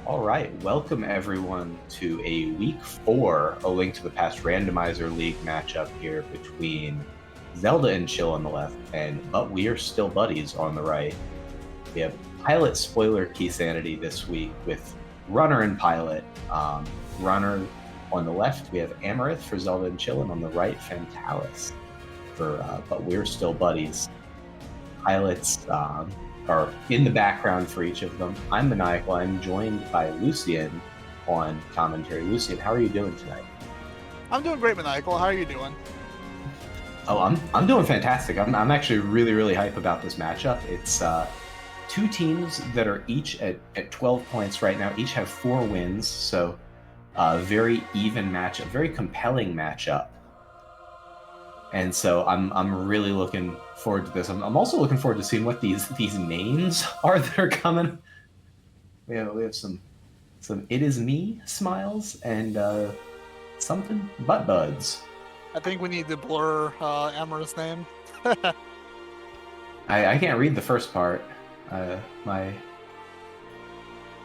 All right, welcome everyone to a week 4 A Link to the Past randomizer league matchup here between Zelda and Chill on the left and But We Are Still Buddies on the right. We have Pilot Spoiler Key Sanity this week with Runner and Pilot. Runner on the left, we have Amarith for Zelda and Chill, and on the right, Fantallis for But We're Still Buddies. Pilots are in the background for each of them. I'm Maniacal. I'm joined by Lucian on commentary. Lucian, how are you doing tonight? I'm doing great, Maniacal. How are you doing? Oh, I'm doing fantastic. I'm actually really hype about this matchup. It's two teams that are each at 12 points right now. Each have 4 wins, so a very even matchup, very compelling matchup. And so I'm really looking forward to this. I'm also looking forward to seeing what these names are that are coming. We have some "It Is Me" smiles and something butt buds. I think we need to blur Amarith's name. I can't read the first part. My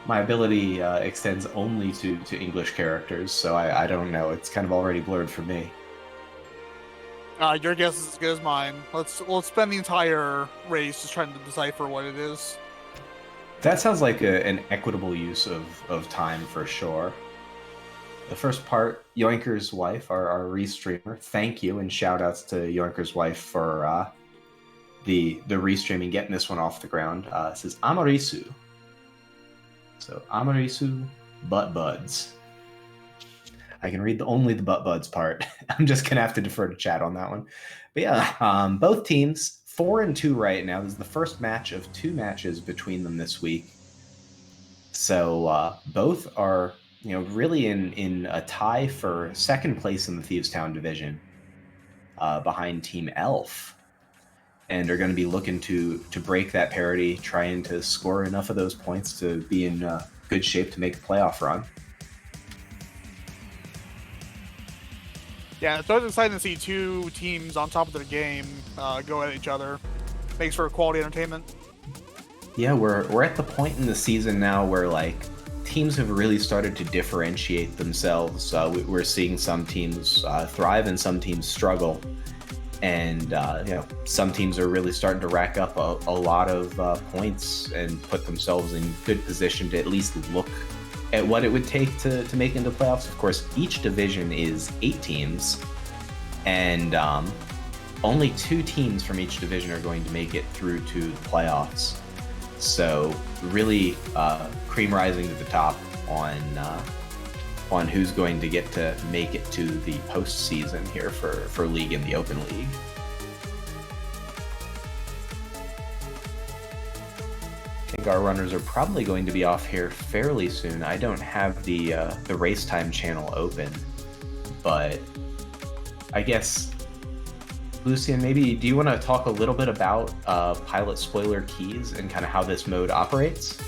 ability extends only to English characters, so I don't know. It's kind of already blurred for me. Your guess is as good as mine. Let's spend the entire race just trying to decipher what it is. That sounds like an equitable use of time for sure. The first part, Yoinker's wife, our restreamer. Thank you, and shout outs to Yoinker's wife for the restreaming, getting this one off the ground. It says Amarisu. So Amarisu butt buds. I can read only the butt buds part. I'm just gonna have to defer to chat on that one. But yeah, both teams 4-2 right now. This is the first match of 2 matches between them this week. So both are really in a tie for second place in the Thieves Town division, behind Team Elf, and are going to be looking to break that parity, trying to score enough of those points to be in good shape to make a playoff run. Yeah, it's always exciting to see 2 teams on top of their game go at each other. Makes for quality entertainment. Yeah, we're at the point in the season now where teams have really started to differentiate themselves. We're seeing some teams thrive and some teams struggle, and some teams are really starting to rack up a lot of points and put themselves in good position to at least look at what it would take to make into playoffs. Of course, each division is 8 teams, and only 2 teams from each division are going to make it through to the playoffs. So really cream rising to the top on who's going to get to make it to the postseason here for League and the Open League. I think our runners are probably going to be off here fairly soon. I don't have the race time channel open, but I guess, Lucian, maybe do you want to talk a little bit about Pilot Spoiler Keys and kind of how this mode operates?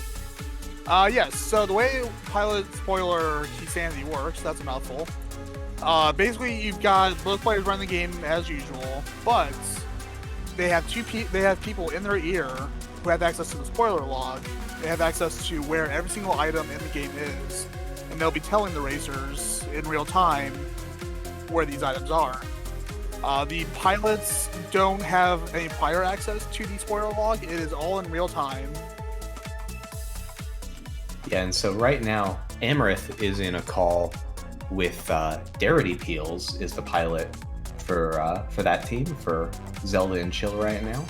Yes, so the way Pilot Spoiler Key Sanity works, that's a mouthful. Basically, you've got both players running the game as usual, but they have people in their ear who have access to the spoiler log. They have access to where every single item in the game is, and they'll be telling the racers in real time where these items are. The pilots don't have any prior access to the spoiler log. It is all in real time. Yeah, and so right now, Amarith is in a call with Darity Peels is the pilot for that team, for Zelda and Chill right now.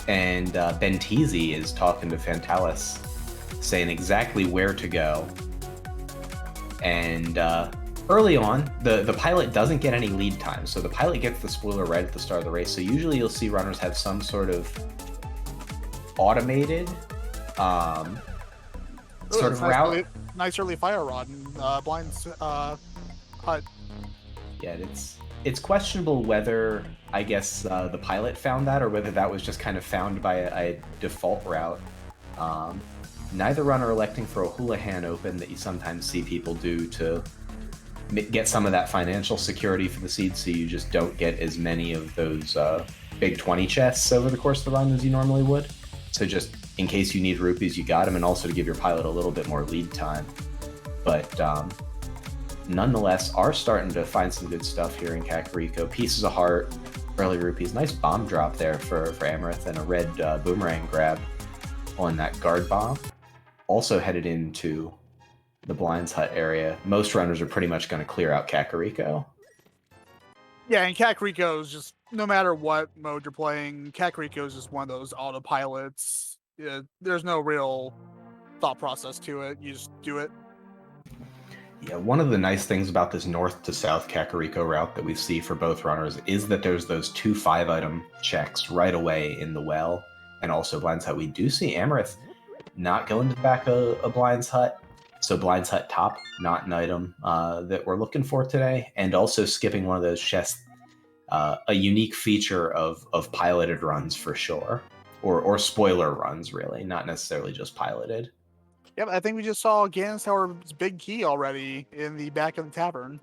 And Bentizi is talking to Fantallis, saying exactly where to go. And early on, the pilot doesn't get any lead time, so the pilot gets the spoiler right at the start of the race. So usually you'll see runners have some sort of automated sort of route. Nice early fire rod and blind hut. Yeah, it's questionable whether, I guess, the pilot found that or whether that was just kind of found by a default route. Neither runner electing for a Houlihan Open that you sometimes see people do to get some of that financial security for the seed, so you just don't get as many of those big 20 chests over the course of the run as you normally would. So just in case you need rupees, you got them, and also to give your pilot a little bit more lead time. But nonetheless, are starting to find some good stuff here in Kakariko. Pieces of Heart, early rupees. Nice bomb drop there for Amarith, and a red boomerang grab on that guard bomb. Also headed into the Blind's Hut area. Most runners are pretty much going to clear out Kakariko. Yeah, and Kakariko is just, no matter what mode you're playing, Kakariko is just one of those autopilots. Yeah, there's no real thought process to it. You just do it. Yeah, one of the nice things about this north to south Kakariko route that we see for both runners is that there's those 2 5-item checks right away in the well, and also Blind's Hut. We do see Amarith not going to the back of a Blind's Hut, so Blind's Hut top, not an item that we're looking for today, and also skipping one of those chests, a unique feature of piloted runs for sure, or spoiler runs really, not necessarily just piloted. Yep, I think we just saw Ganstower's big key already in the back of the tavern.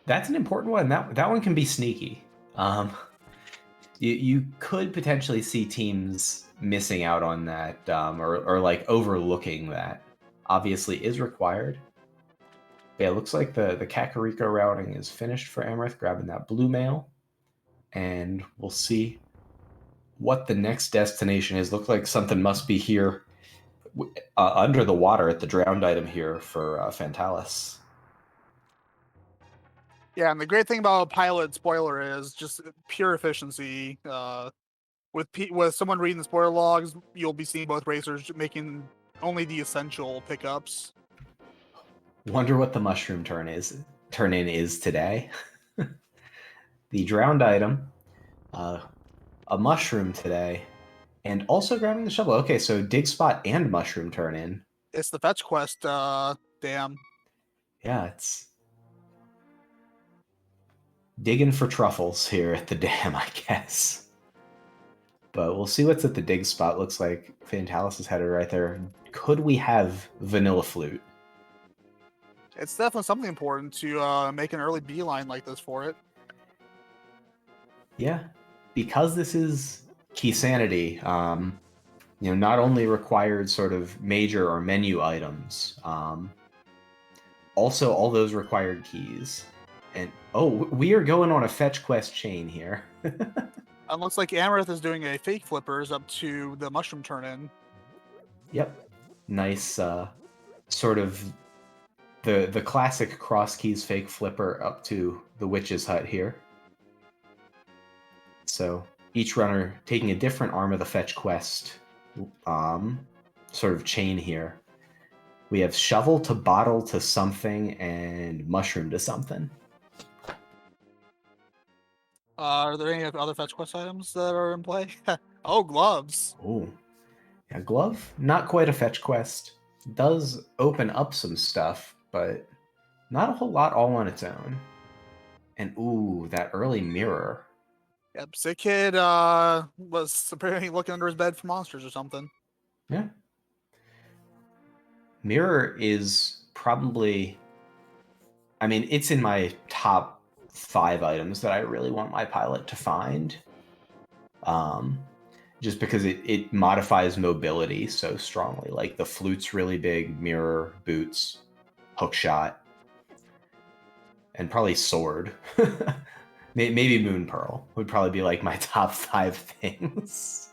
That's an important one. That one can be sneaky. You could potentially see teams missing out on that, or like overlooking that. Obviously is required. But yeah, it looks like the Kakariko routing is finished for Amarith, grabbing that blue mail. And we'll see what the next destination is. Looks like something must be here under the water at the drowned item here for Fantallis. Yeah, and the great thing about a pilot spoiler is just pure efficiency. With someone reading the spoiler logs, you'll be seeing both racers making only the essential pickups. Wonder what the mushroom turn in is today. The drowned item, a mushroom today, and also grabbing the shovel. Okay, so dig spot and mushroom turn in. It's the fetch quest dam. Yeah, it's digging for truffles here at the dam, I guess. But we'll see what's at the dig spot. Looks like Fantallis is headed right there. Could we have Vanilla Flute? It's definitely something important to make an early beeline like this for it. Yeah, because this is Key Sanity, not only required sort of major or menu items, also all those required keys. And we are going on a fetch quest chain here. It looks like Amarith is doing a fake flippers up to the mushroom turn in. Yep, nice sort of the classic cross keys fake flipper up to the witch's hut here. So each runner taking a different arm of the fetch quest sort of chain here. We have shovel to bottle to something and mushroom to something. Are there any other fetch quest items that are in play? Oh, gloves. Oh, yeah, glove. Not quite a fetch quest. Does open up some stuff, but not a whole lot all on its own. And ooh, that early mirror. Yep, Sick Kid was apparently looking under his bed for monsters or something. Yeah. Mirror is probably, I mean, it's in my top 5 items that I really want my pilot to find. Just because it modifies mobility so strongly. Like the flute's really big, mirror, boots, hook shot, and probably sword. Maybe Moon Pearl would probably be like my top 5 things.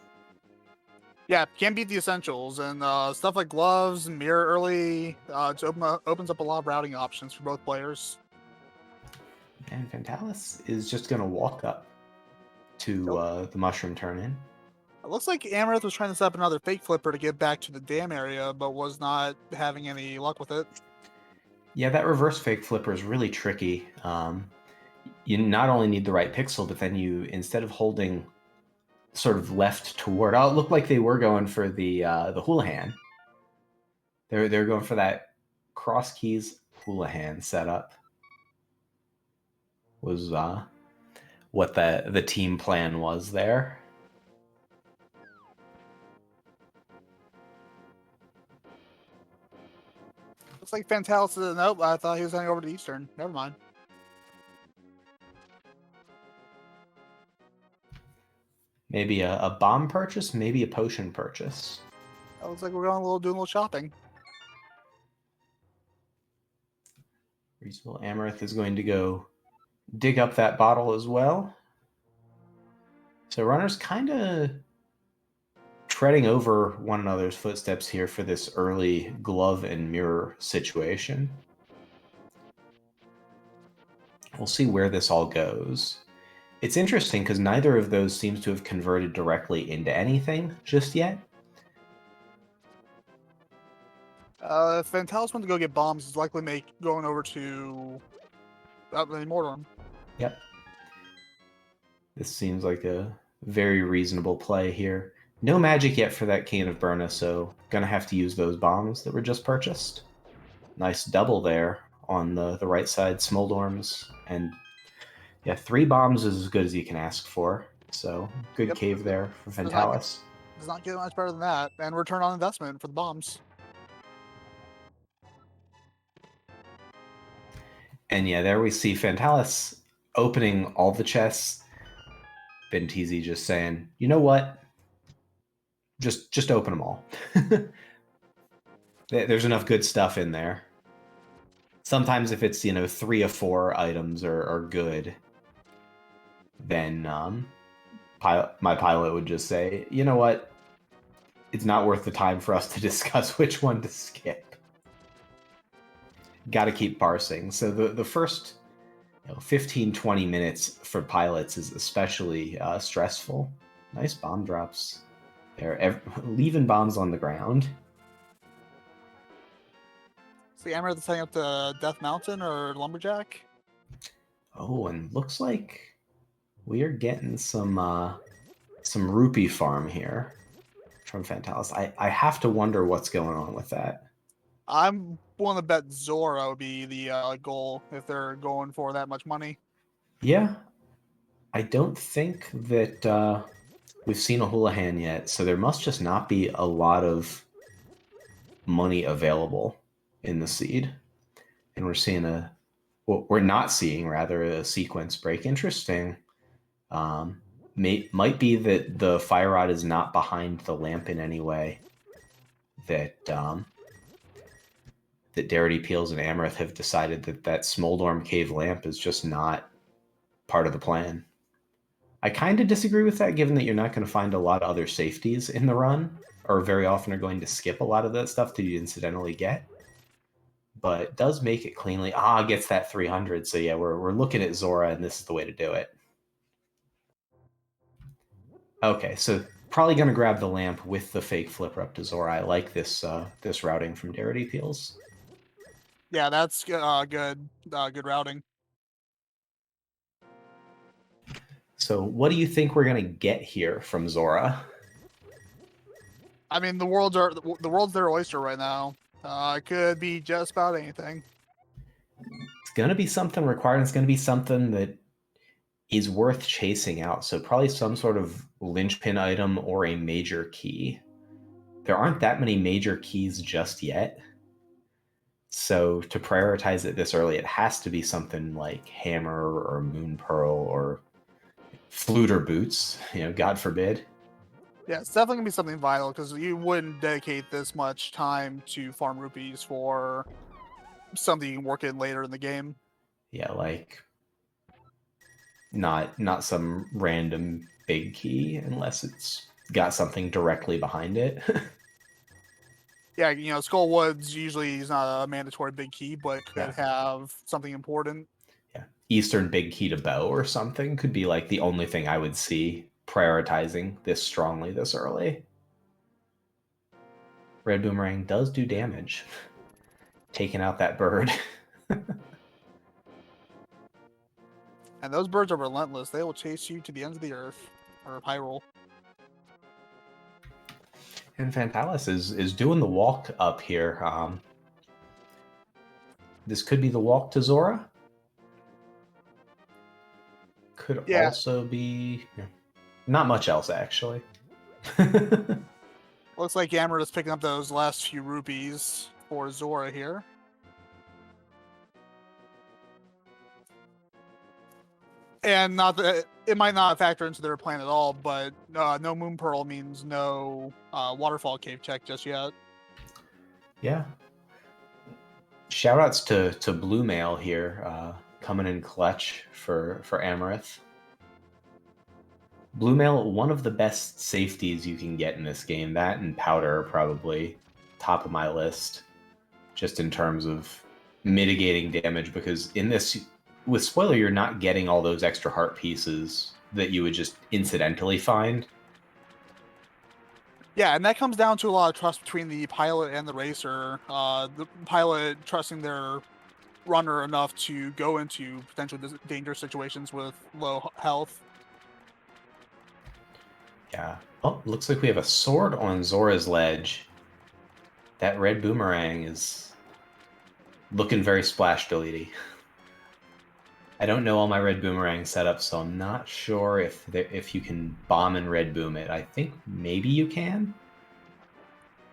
Yeah, can't beat the essentials, and stuff like gloves and mirror early opens up a lot of routing options for both players. And Fantallis is just going to walk up to the mushroom turn in. It looks like Amarith was trying to set up another fake flipper to get back to the dam area, but was not having any luck with it. Yeah, that reverse fake flipper is really tricky. You not only need the right pixel, but then you, instead of holding sort of left toward, it looked like they were going for the Houlihan. They're going for that cross keys Houlihan setup. Was what the team plan was there. Looks like Fantallis said, nope, I thought he was going over to Eastern. Never mind. Maybe a bomb purchase, maybe a potion purchase. It looks like we're going doing a little shopping. Reasonable. Amarith is going to go dig up that bottle as well. So runners kind of treading over one another's footsteps here for this early glove and mirror situation. We'll see where this all goes. It's interesting because neither of those seems to have converted directly into anything just yet. If Fantallis went to go get bombs, he's likely going over to the Immortal. Yep. This seems like a very reasonable play here. No magic yet for that Cane of Burna, so gonna have to use those bombs that were just purchased. Nice double there on the right side, Smoldorms, and yeah, 3 bombs is as good as you can ask for. So good cave there for Fantallis. Does not get much better than that, and return on investment for the bombs. And yeah, there we see Fantallis opening all the chests. Bentizi just saying, you know what? Just open them all. There's enough good stuff in there. Sometimes if it's, 3 of 4 items are good, then my pilot would just say, you know what? It's not worth the time for us to discuss which one to skip. Got to keep parsing. So the first 15, 20 minutes for pilots is especially stressful. Nice bomb drops there, leaving bombs on the ground. So the Amarith is heading up to Death Mountain or Lumberjack. Oh, and looks like we are getting some rupee farm here from Fantallis. I have to wonder what's going on with that. I'm willing to bet Zora would be the goal if they're going for that much money. Yeah. I don't think that we've seen a Houlihan yet, so there must just not be a lot of money available in the seed. And we're not seeing rather a sequence break. Interesting. Might be that the fire rod is not behind the lamp in any way. That Darity Peels and Amarith have decided that Smoldorm Cave lamp is just not part of the plan. I kind of disagree with that, given that you're not going to find a lot of other safeties in the run, or very often are going to skip a lot of that stuff that you incidentally get. But it does make it cleanly. Gets that 300. So yeah, we're looking at Zora, and this is the way to do it. Okay, so probably going to grab the lamp with the fake flipper up to Zora. I like this routing from Darity Peels. Yeah, that's good. Good routing. So what do you think we're going to get here from Zora? I mean, the world's their oyster right now. It could be just about anything. It's going to be something required. It's going to be something that is worth chasing out. So probably some sort of linchpin item or a major key. There aren't that many major keys just yet. So to prioritize it this early, it has to be something like Hammer or Moon Pearl or Flute or Boots, God forbid. Yeah, it's definitely going to be something vital because you wouldn't dedicate this much time to farm rupees for something you can work in later in the game. Yeah, like not some random big key unless it's got something directly behind it. Yeah, Skull Woods usually is not a mandatory big key, but could have something important. Yeah, Eastern big key to bow or something could be like the only thing I would see prioritizing this strongly this early. Red Boomerang does do damage. Taking out that bird. And those birds are relentless. They will chase you to the ends of the earth. Or Hyrule. And Fantallis is doing the walk up here. This could be the walk to Zora. Could also be not much else, actually. Looks like Amarith is picking up those last few rupees for Zora here. And not that it might not factor into their plan at all, but no Moon Pearl means no Waterfall Cave check just yet. Yeah. Shoutouts to Blue Mail here, coming in clutch for Amarith. Blue Mail, one of the best safeties you can get in this game. That and Powder are probably top of my list, just in terms of mitigating damage, because in this, with Spoiler, you're not getting all those extra heart pieces that you would just incidentally find. Yeah, and that comes down to a lot of trust between the pilot and the racer. The pilot trusting their runner enough to go into potential dangerous situations with low health. Yeah. Oh, looks like we have a sword on Zora's Ledge. That red boomerang is looking very splash deleted. I don't know all my red boomerang setups, so I'm not sure if you can bomb and red boom it. I think maybe you can.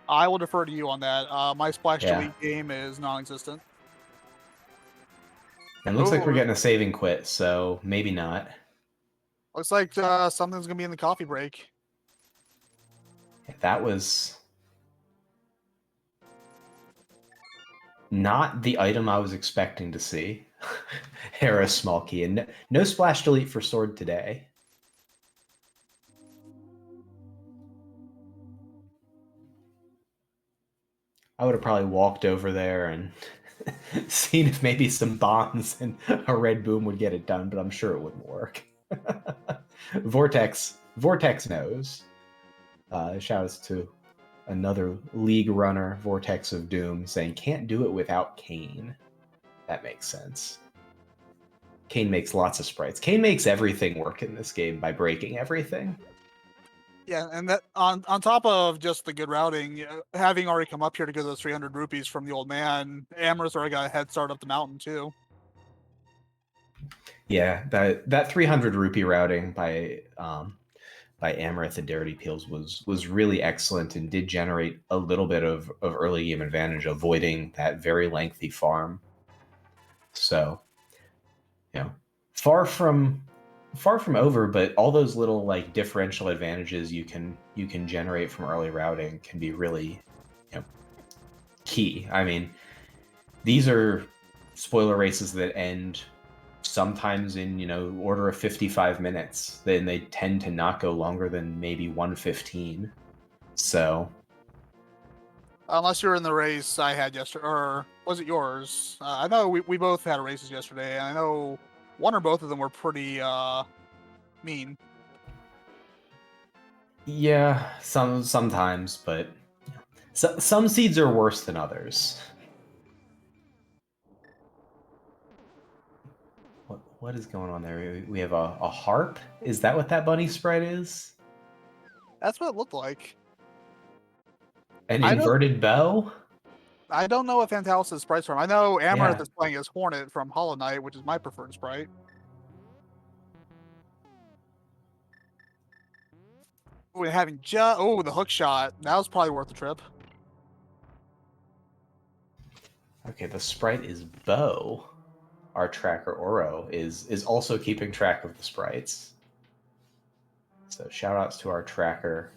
I will defer to you on that. My splash Yeah. delete game is non-existent. And looks like we're getting a saving quit, so maybe not. Looks like something's gonna be in the coffee break. That was not the item I was expecting to see. Hera small key, and no splash delete for sword today. I would have probably walked over there and seen if maybe some bombs and a red boom would get it done, but I'm sure it wouldn't work. Vortex knows. Shouts to another league runner, Vortex of Doom, saying can't do it without Kane. That makes sense. Kane makes lots of sprites. Kane makes everything work in this game by breaking everything. Yeah, and that on top of just the good routing, having already come up here to get those 300 rupees from the old man, Amarith already got a head start up the mountain too. Yeah, that 300 rupee routing by Amarith and Dirty Peels was really excellent and did generate a little bit of early game advantage, avoiding that very lengthy farm. So, far from over, but all those little like differential advantages you can generate from early routing can be really key. I mean, these are spoiler races that end sometimes in order of 55 minutes. Then they tend to not go longer than maybe 115. So unless you're in the race I had yesterday, or was it yours? I know we both had races yesterday, and I know one or both of them were pretty mean. Yeah, sometimes, but some seeds are worse than others. What is going on there? We have a harp? Is that what that bunny sprite is? That's what it looked like. An inverted bow? I don't know what Fantallis' sprite's from. I know Amarith is playing as Hornet from Hollow Knight, which is my preferred sprite. Ooh, having the hook shot. That was probably worth the trip. Okay, the sprite is Bow. Our tracker Oro is also keeping track of the sprites. So shout outs to our tracker.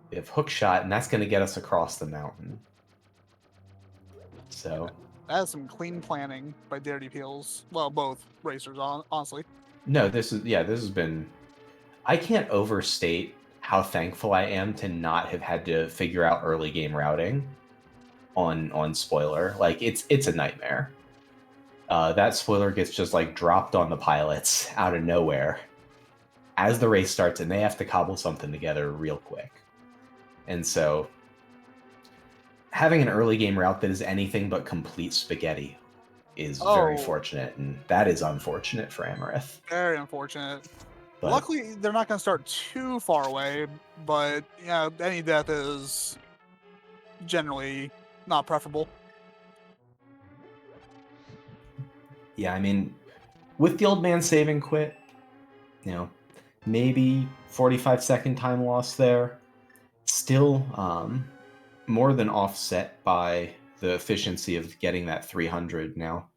We have hook shot, and that's going to get us across the mountain. So that is some clean planning by Dirty Peels. Well, both racers, honestly. No, this has been. I can't overstate how thankful I am to not have had to figure out early game routing on spoiler. Like it's a nightmare. That spoiler gets just like dropped on the pilots out of nowhere as the race starts, and they have to cobble something together real quick. And so having an early game route that is anything but complete spaghetti is very fortunate, and that is unfortunate for Amarith. Very unfortunate. But luckily, they're not going to start too far away, but any death is generally not preferable. Yeah, I mean, with the old man saving quit, maybe 45-second time loss there. Still more than offset by the efficiency of getting that 300 now.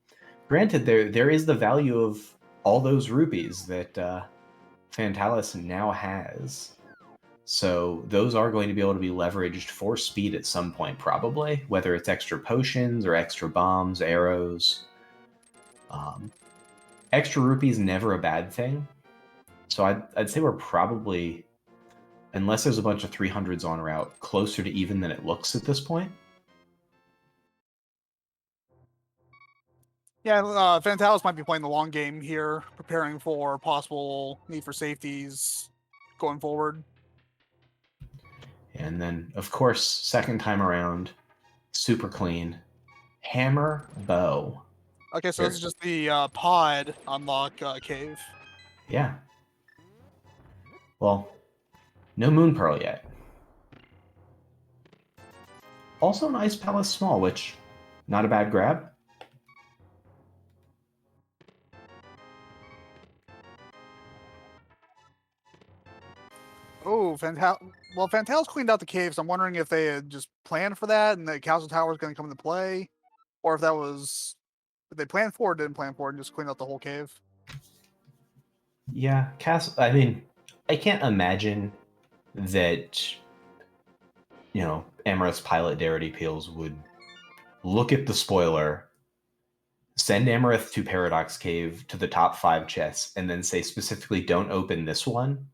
Granted, there is the value of all those rupees that Fantallis now has. So those are going to be able to be leveraged for speed at some point, probably, whether it's extra potions or extra bombs, arrows. Extra rupees never a bad thing. So I'd say we're probably, unless there's a bunch of 300s on route, closer to even than it looks at this point. Yeah, Fantallis might be playing the long game here, preparing for possible need for safeties going forward. And then, of course, second time around, super clean. Hammer, bow. Okay, so this is just the pod unlock cave. Yeah. Well, no Moon Pearl yet. Also an Ice Palace Small, which, not a bad grab. Oh, Fantallis cleaned out the caves. I'm wondering if they had just planned for that and the Castle Tower is going to come into play, or if that was if they planned for it, didn't plan for it, and just cleaned out the whole cave. Yeah, Castle. I mean, I can't imagine that, Amarith's pilot Darity Peels would look at the spoiler, send Amarith to Paradox Cave to the top 5 chests, and then say specifically, don't open this one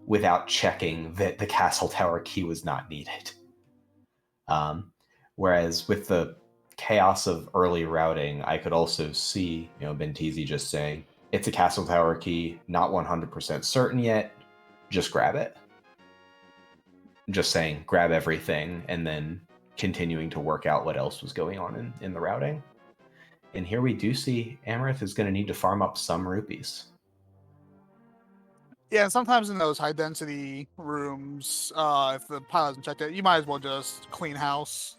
without checking that the Castle Tower key was not needed. Whereas with the chaos of early routing, I could also see, Bentizi just saying, it's a Castle Tower key, not 100% certain yet, just grab it. Just saying, grab everything, and then continuing to work out what else was going on in the routing. And here we do see Amarith is going to need to farm up some rupees. Yeah, and sometimes in those high density rooms, if the pilot hasn't checked it, you might as well just clean house.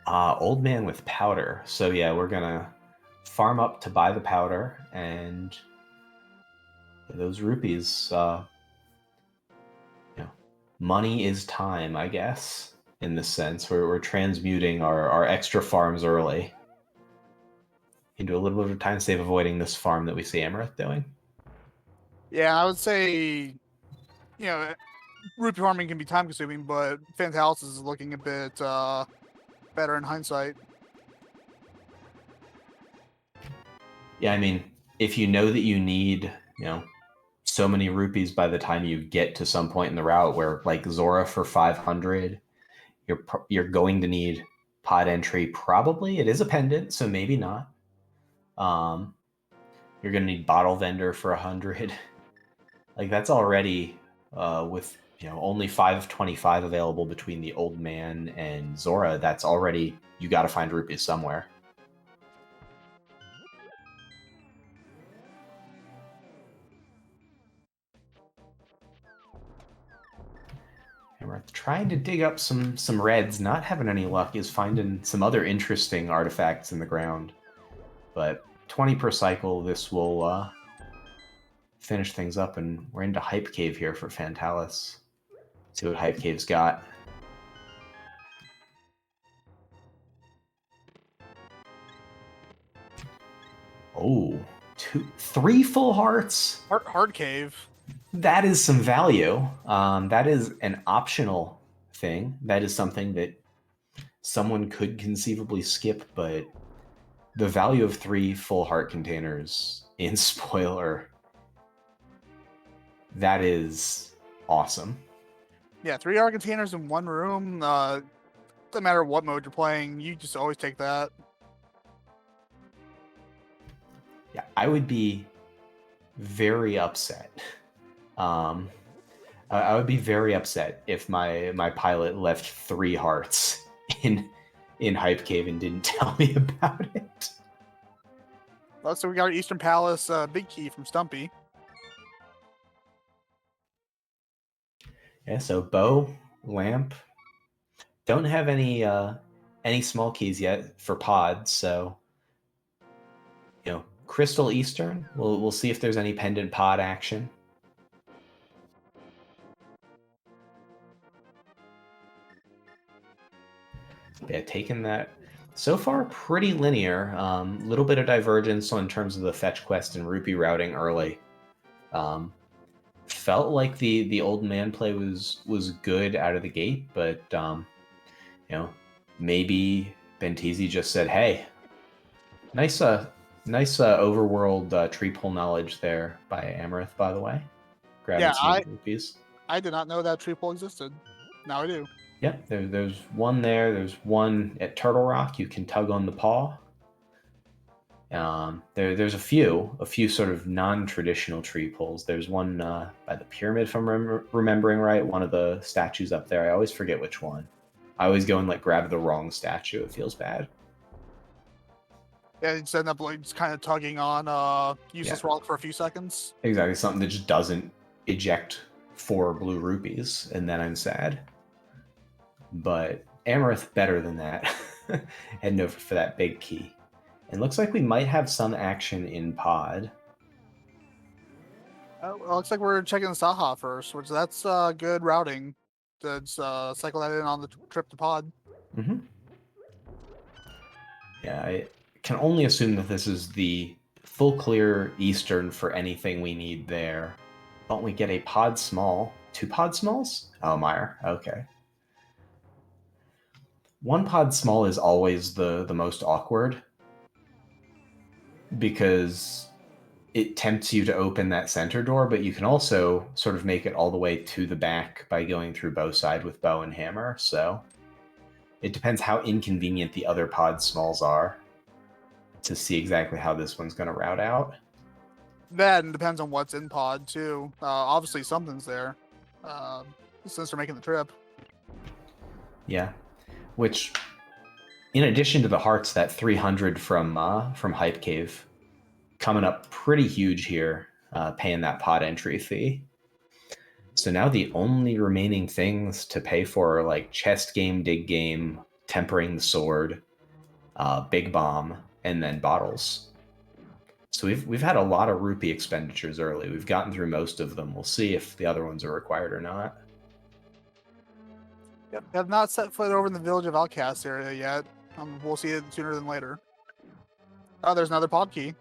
Old man with powder. So yeah, we're gonna farm up to buy the powder, and those rupees. Money is time, I guess. In this sense, we're transmuting our extra farms early into a little bit of a time save, avoiding this farm that we see Amarith doing. Yeah, I would say, rupee farming can be time consuming, but Fantallis is looking a bit better in hindsight. Yeah, I mean, if you know that you need, so many rupees by the time you get to some point in the route where, like Zora for 500, you're going to need pod entry. Probably it is a pendant, so maybe not. You're going to need bottle vendor for 100. Like that's already with only 525 available between the old man and Zora. That's already, you got to find rupees somewhere. And we're trying to dig up some reds. Not having any luck. Is finding some other interesting artifacts in the ground. But 20 per cycle. This will finish things up, and we're into Hype Cave here for Fantallis. See what Hype Cave's got. Oh, 3 full hearts. Hard cave. That is some value. That is an optional thing. That is something that someone could conceivably skip, but the value of 3 full heart containers in spoiler, that is awesome. Yeah, 3 heart containers in one room. Doesn't matter what mode you're playing, you just always take that. Yeah, I would be very upset. I would be very upset if my pilot left 3 hearts in Hype Cave and didn't tell me about it. So we got our Eastern Palace big key from Stumpy. Yeah, so bow, lamp. Don't have any small keys yet for pods, so Crystal Eastern. We'll see if there's any pendant pod action. Yeah, taking that So far, pretty linear. Little bit of divergence in terms of the fetch quest and rupee routing early. Um, Felt like the old man play was good out of the gate, but you know, maybe Bentizi just said, "Hey, nice nice overworld tree pull knowledge there by Amarith, by the way, grabbing Yeah, some of the rupees." I did not know that tree pull existed. Now I do. Yep, there's one there. There's one at Turtle Rock. You can tug on the paw. There's a few sort of non-traditional tree pulls. There's one by the pyramid, if I'm remembering right. One of the statues up there. I always forget which one. I always go and like grab the wrong statue. It feels bad. Yeah, you just end up like just kind of tugging on useless Yeah. rock for a few seconds. Exactly, something that just doesn't eject 4 blue rupees, and then I'm sad. But Amarith better than that. Heading over for that big key. It looks like we might have some action in pod. Well, looks like we're checking the Saha first, which that's good routing. Let's cycle that in on the trip to pod. Mm-hmm. Yeah, I can only assume that this is the full clear Eastern for anything we need there. Don't we get a pod small? 2 pod smalls? Oh, Meyer. Okay. 1 pod small is always the most awkward because it tempts you to open that center door, but you can also sort of make it all the way to the back by going through bow side with bow and hammer. So it depends how inconvenient the other pod smalls are to see exactly how this one's going to route out. That depends on what's in pod too. Obviously something's there, since they're making the trip. Yeah, which, in addition to the hearts, that 300 from Hype Cave coming up pretty huge here, paying that pod entry fee. So now the only remaining things to pay for are like chest game, dig game, tempering the sword, big bomb, and then bottles. So we've had a lot of rupee expenditures early. We've gotten through most of them. We'll see if the other ones are required or not. Yep, have not set foot over in the village of Outcast area yet. We'll see it sooner than later. Oh, there's another pod key.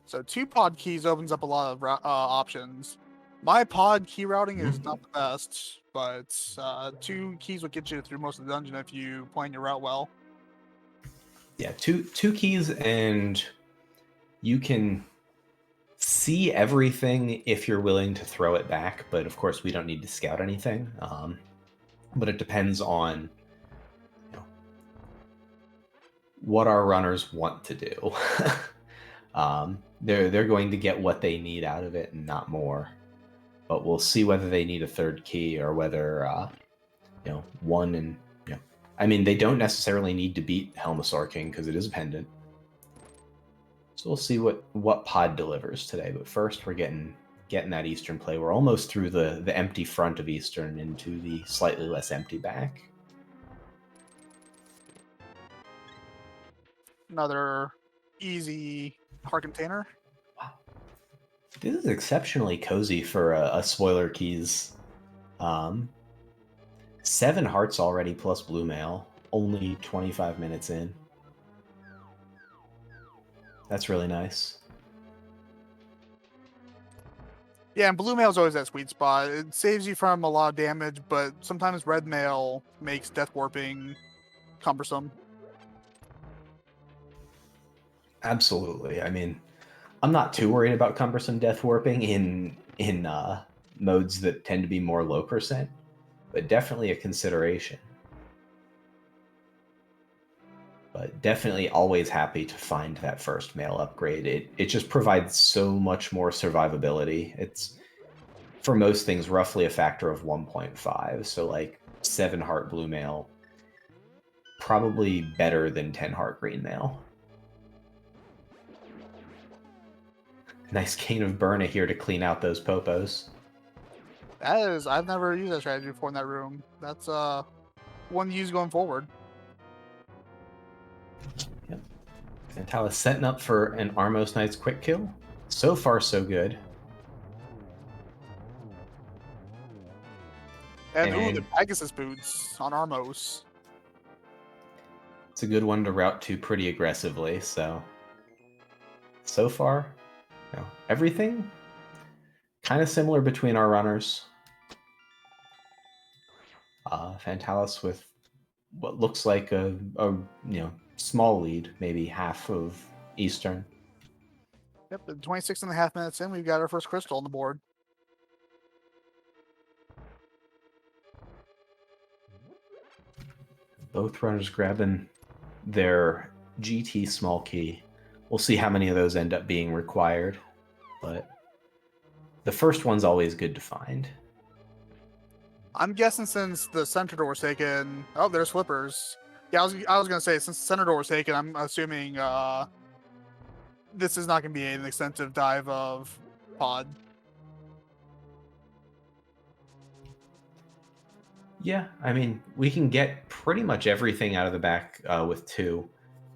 So 2 pod keys opens up a lot of options. My pod key routing is not the best, but 2 keys would get you through most of the dungeon if you plan your route well. Yeah, two keys, and you can see everything if you're willing to throw it back. But of course, we don't need to scout anything. But it depends on what our runners want to do. They're going to get what they need out of it and not more. But we'll see whether they need a 3rd key or whether one and I mean, they don't necessarily need to beat Helmasaur King because it is a pendant. So we'll see what pod delivers today. But first, we're getting that Eastern play. We're almost through the empty front of Eastern into the slightly less empty back. Another easy heart container. Wow. This is exceptionally cozy for a spoiler keys. 7 hearts already plus blue mail, only 25 minutes in. That's really nice. Yeah, and blue mail is always that sweet spot. It saves you from a lot of damage, but sometimes red mail makes death warping cumbersome. Absolutely. I mean, I'm not too worried about cumbersome death warping in modes that tend to be more low percent, but definitely a consideration. But definitely always happy to find that first mail upgrade. It just provides so much more survivability. It's, for most things, roughly a factor of 1.5. So like 7 heart blue mail, probably better than 10 heart green mail. Nice Cane of Burna here to clean out those popos. That is, I've never used that strategy before in that room. That's one to use going forward. Yep. Fantallis setting up for an Armos Knight's quick kill. So far, so good. And ooh, the And Pegasus boots on Armos. it's a good one to route to pretty aggressively, so far, everything kind of similar between our runners. Fantallis with what looks like a small lead, maybe half of Eastern. Yep, 26.5 minutes in, we've got our first crystal on the board. Both runners grabbing their GT small key. We'll see how many of those end up being required, but the first one's always good to find. I'm guessing since the center door was taken... Oh, there's flippers. Yeah, I was going to say, since the center door was taken, I'm assuming this is not going to be an extensive dive of pod. Yeah, I mean, we can get pretty much everything out of the back with 2.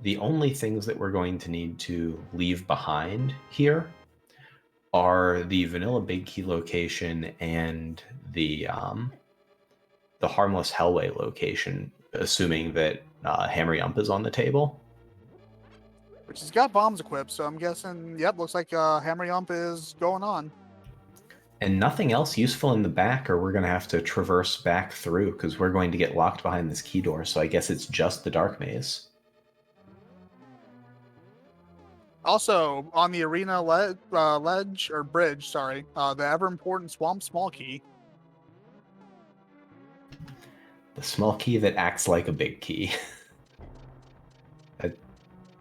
The only things that we're going to need to leave behind here are the vanilla big key location and the harmless Hellway location, assuming that Hammer Yump is on the table. Which has got bombs equipped, so I'm guessing, yep, looks like Hammer Yump is going on. And nothing else useful in the back, or we're going to have to traverse back through, because we're going to get locked behind this key door, so I guess it's just the Dark Maze. Also, on the arena ledge, or bridge, sorry, the ever-important Swamp Small Key. The small key that acts like a big key.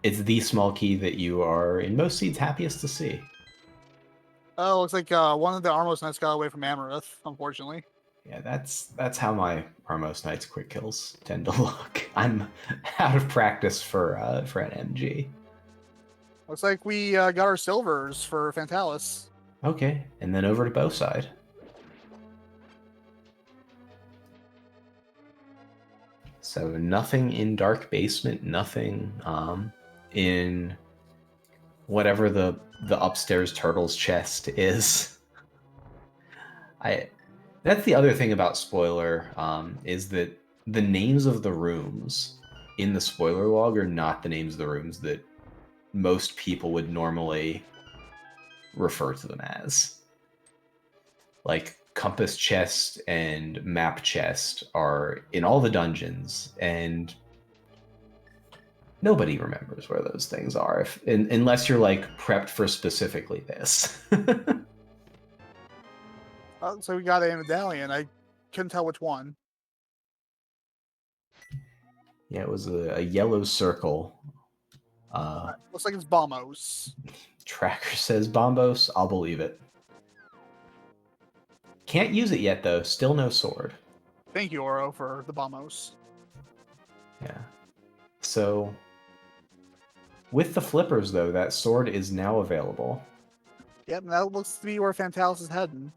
It's the small key that you are, in most seeds, happiest to see. Oh, looks like one of the Armos Knights got away from Amarith, unfortunately. Yeah, that's how my Armos Knights quick kills tend to look. I'm out of practice for an MG. Looks like we got our silvers for Fantallis. Okay, and then over to bow side. So nothing in Dark Basement, nothing in whatever the upstairs turtle's chest is. That's the other thing about spoiler, is that the names of the rooms in the spoiler log are not the names of the rooms that most people would normally refer to them as. Like compass chest and map chest are in all the dungeons, and nobody remembers where those things are unless you're like prepped for specifically this. So we got a medallion. I couldn't tell which one. Yeah, it was a yellow circle. Looks like it's Bombos. Tracker says Bombos. I'll believe it. Can't use it yet, though. Still no sword. Thank you, Oro, for the Bombos. Yeah. So, with the flippers, though, that sword is now available. Yep, and that looks to be where Fantallis is heading.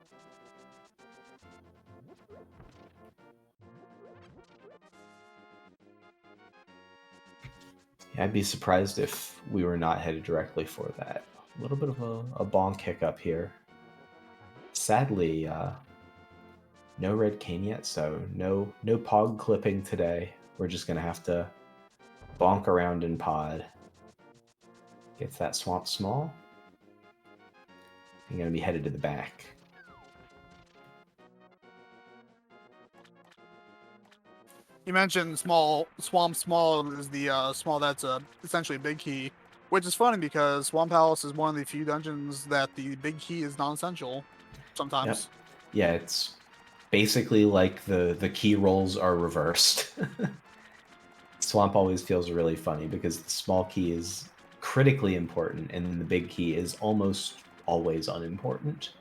Yeah, I'd be surprised if we were not headed directly for that. A little bit of a bonk hiccup here. Sadly, no red cane yet, so no pog clipping today. We're just gonna have to bonk around in pod. Gets that swamp small. I'm gonna be headed to the back. You mentioned Swamp Small is the small that's essentially a big key, which is funny because Swamp Palace is one of the few dungeons that the big key is non-essential sometimes. Yep. Yeah, it's basically like the key rolls are reversed. Swamp always feels really funny because the small key is critically important and the big key is almost always unimportant.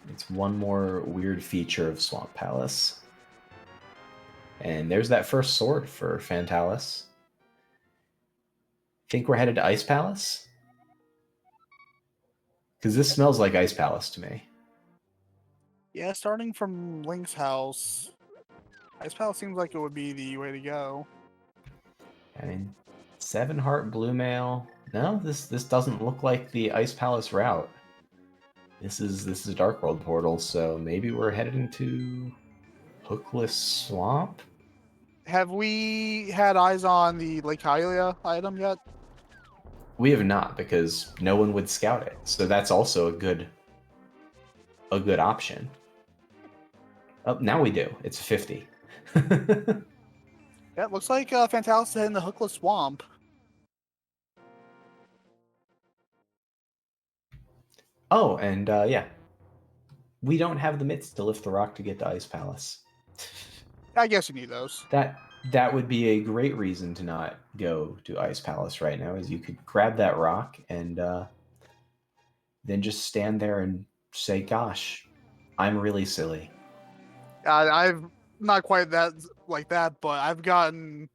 It's one more weird feature of Swamp Palace. And there's that first sword for Fantallis. Think we're headed to Ice Palace? Because this smells like Ice Palace to me. Yeah, starting from Link's house, Ice Palace seems like it would be the way to go. I mean, 7-heart blue mail. No, this doesn't look like the Ice Palace route. This is a Dark World portal, so maybe we're headed into Hookless Swamp. Have we had eyes on the Lake Hylia item yet? We have not, because no one would scout it. So that's also a good option. Oh, now we do. It's 50. Yeah, it looks like Fantallis is heading the Hookless Swamp. Oh, and yeah, we don't have the mitts to lift the rock to get to Ice Palace. I guess you need those. That would be a great reason to not go to Ice Palace right now, is you could grab that rock and then just stand there and say, "Gosh, I'm really silly." I've not quite that like that, but I've gotten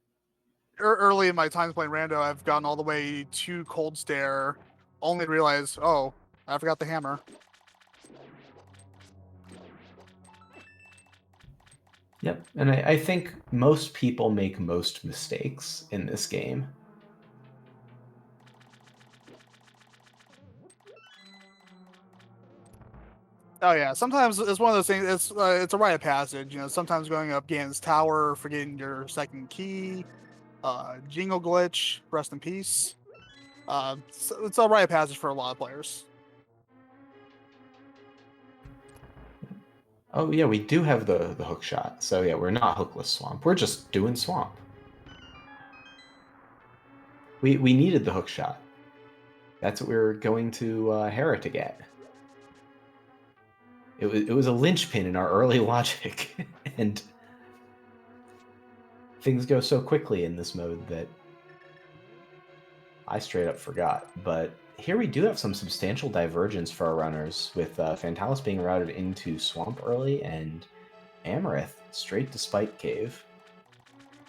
early in my times playing Rando. I've gotten all the way to Cold Stare, only to realize, oh, I forgot the hammer. Yep, and I think most people make most mistakes in this game. Oh yeah, sometimes it's one of those things. It's a rite of passage. You know, sometimes going up Ganon's tower, forgetting your second key, jingle glitch, rest in peace. It's a rite of passage for a lot of players. Oh yeah, we do have the hook shot. So yeah, we're not Hookless Swamp. We're just doing Swamp. We needed the hook shot. That's what we were going to Hera to get. It was a linchpin in our early logic, and things go so quickly in this mode that I straight up forgot. But here we do have some substantial divergence for our runners, with Fantallis being routed into Swamp early and Amarith straight to Spike Cave.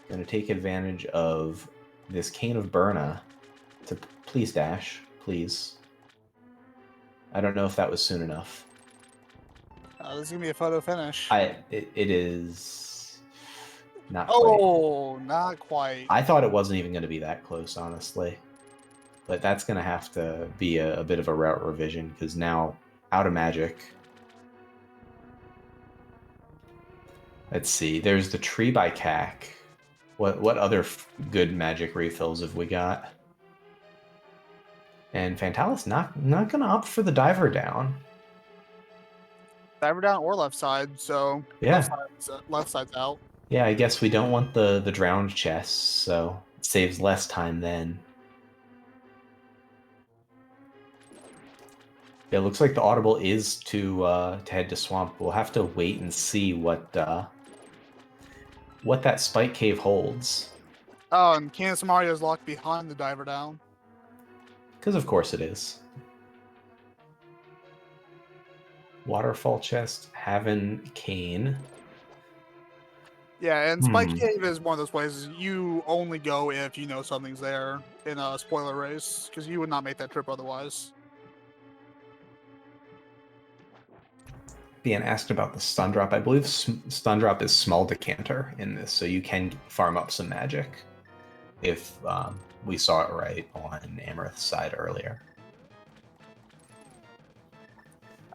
Going to take advantage of this Cane of Burna to please dash, please. I don't know if that was soon enough. This is gonna be a photo finish. It is not quite. Oh, not quite. I thought it wasn't even going to be that close, honestly. But that's going to have to be a bit of a route revision, because now out of magic. Let's see. There's the tree by Cac. What other good magic refills have we got? And Fantallis not going to opt for the diver down. Diver down or left side, so Yeah. left side's out. Yeah, I guess we don't want the drowned chests, so it saves less time then. Yeah, it looks like the audible is to head to Swamp. We'll have to wait and see what that Spike Cave holds. Oh, and Candace Mario is locked behind the diver down. Because of course it is. Waterfall chest, Haven, Cane. Yeah, and Spike Cave is one of those places you only go if you know something's there in a spoiler race, because you would not make that trip otherwise. Being asked about the stun drop, I believe stun drop is small decanter in this, so you can farm up some magic if we saw it right on Amarith's side earlier.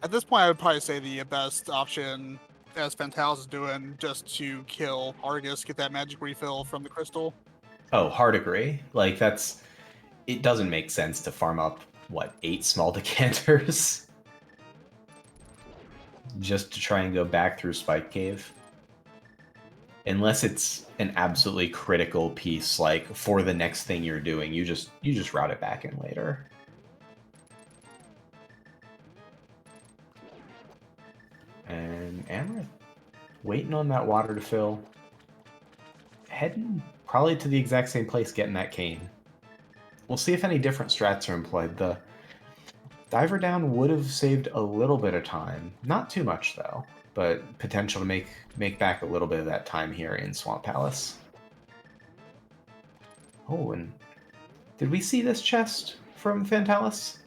At this point, I would probably say the best option, as Fantallis is doing, just to kill Argus, get that magic refill from the crystal. Oh, hard agree. Like, it doesn't make sense to farm up, 8 small decanters? Just to try and go back through Spike Cave. Unless it's an absolutely critical piece, like for the next thing you're doing, you just route it back in later. And Amarith, waiting on that water to fill. Heading probably to the exact same place, getting that cane. We'll see if any different strats are employed. The diver down would have saved a little bit of time. Not too much, though, but potential to make back a little bit of that time here in Swamp Palace. Oh, and did we see this chest from Fantallis?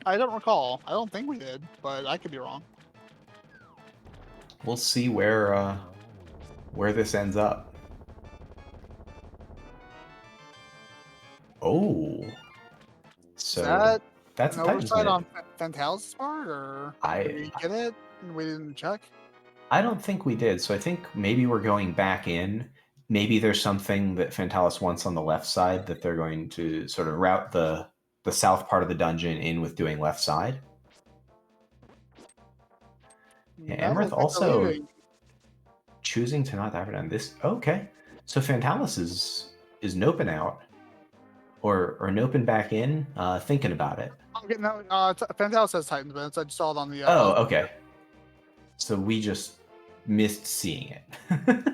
I don't recall. I don't think we did, but I could be wrong. We'll see where this ends up. Oh, so That's An a Titan's oversight Mid. on Fantallis' part, or did we I get it and we didn't check? I don't think we did. So I think maybe we're going back in. Maybe there's something that Fantallis wants on the left side that they're going to sort of route the south part of the dungeon in with doing left side. Yeah, No, Amarith looks like they're also leaving. choosing to not advertise this. Okay, so Fantallis is noping out or noping back in, thinking about it. Okay, no, Fantallis has Titans minutes. I just saw it on the. Oh, okay. So we just missed seeing it.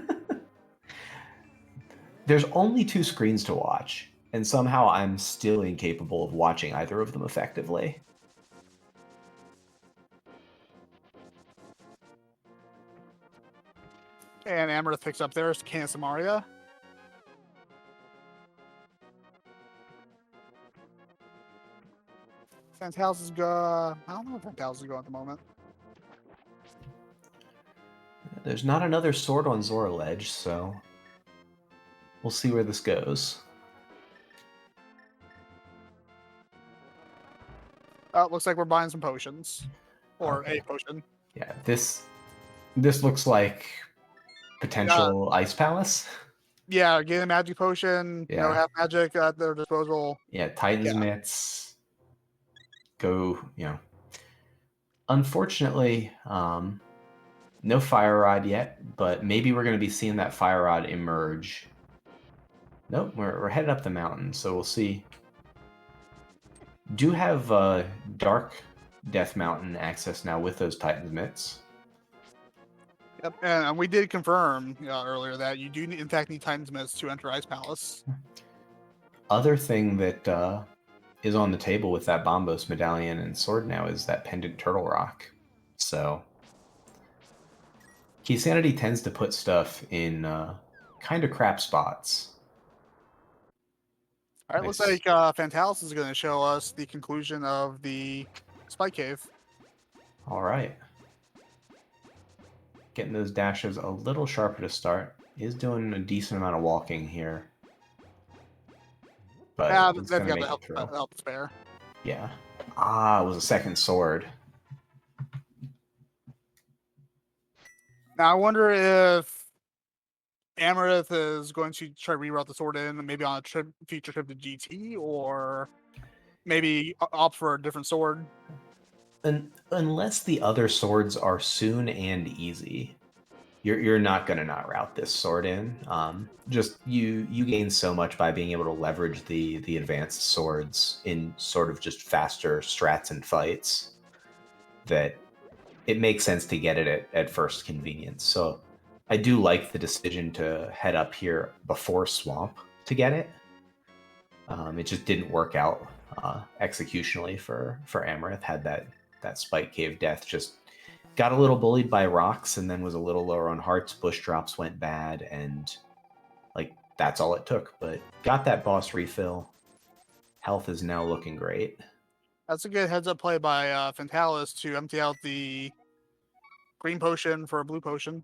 There's only 2 screens to watch, and somehow I'm still incapable of watching either of them effectively. And Amarith picks up theirs. Canis Amaria. Fantallis is go. I don't know if Fantallis is going at the moment. There's not another sword on Zora Ledge, so we'll see where this goes. Looks like we're buying some potions, or Okay. a potion. Yeah, this looks like potential Ice Palace. Yeah, get a magic potion. Yeah. No half magic at their disposal. Yeah, Titan's Yeah. Mitts. Go, Unfortunately, no Fire Rod yet, but maybe we're going to be seeing that Fire Rod emerge. Nope, we're headed up the mountain, so we'll see. Do have Dark Death Mountain access now with those Titan's Mitts. Yep, and we did confirm earlier that you do, in fact, need Titan's Mitts to enter Ice Palace. Other thing that is on the table with that Bombos medallion and sword now is that pendant Turtle Rock. So Key Sanity tends to put stuff in kind of crap spots. All right, Nice. looks like Fantallis is going to show us the conclusion of the Spike Cave. All right. Getting those dashes a little sharper to start. Is doing a decent amount of walking here. But Yeah, it's they've going to got make the it through. help to spare. Yeah. Ah, it was a second sword. Now, I wonder if Amarith is going to try to reroute the sword in, maybe on a future trip to GT, or maybe opt for a different sword. Unless the other swords are soon and easy, you're not going to not route this sword in. Just you gain so much by being able to leverage the advanced swords in sort of just faster strats and fights that it makes sense to get it at first convenience. So I do like the decision to head up here before Swamp to get it. It just didn't work out executionally for Amarith. Had that Spike Cave death, just got a little bullied by rocks and then was a little lower on hearts. Bush drops went bad, and that's all it took. But got that boss refill. Health is now looking great. That's a good heads-up play by Fantallis to empty out the green potion for a blue potion.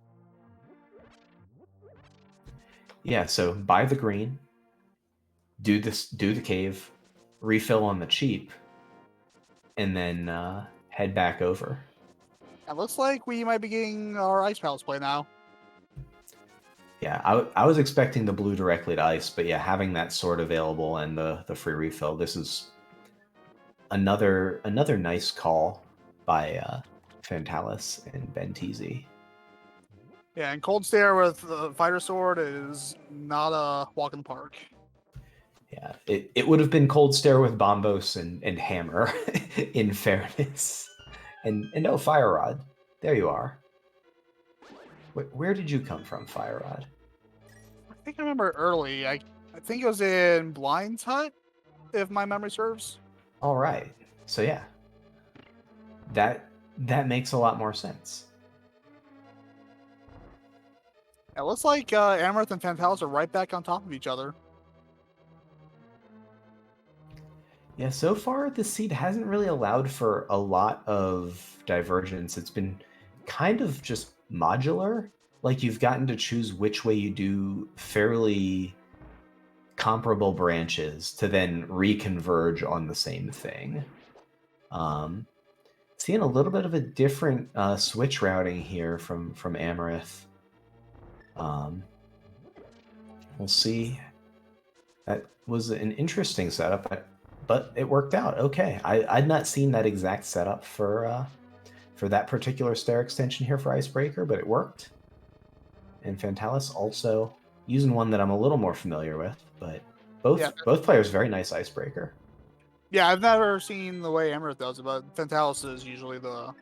Yeah, so buy the green, do the cave, refill on the cheap, and then head back over. It looks like we might be getting our Ice Palace play now. Yeah, I was expecting the blue directly to ice, but yeah, having that sword available and the free refill, this is another nice call by Fantallis and Bentisi. Yeah, and Cold Stare with the Fighter Sword is not a walk in the park. Yeah, it would have been Cold Stare with Bombos and Hammer, in fairness. And no, Fire Rod. There you are. Where did you come from, Fire Rod? I think I remember early. I think it was in Blind's Hut, if my memory serves. All right. So yeah, that makes a lot more sense. It looks like Amarith and Fantallis are right back on top of each other. Yeah, so far the seed hasn't really allowed for a lot of divergence. It's been kind of just modular. Like you've gotten to choose which way you do fairly comparable branches to then reconverge on the same thing. Seeing a little bit of a different switch routing here from Amarith. We'll see. That was an interesting setup, but it worked out okay. I'd not seen that exact setup for that particular stair extension here for Icebreaker, but it worked. And Fantallis also using one that I'm a little more familiar with, but both players very nice Icebreaker. Yeah, I've never seen the way Amarith does it, but Fantallis is usually the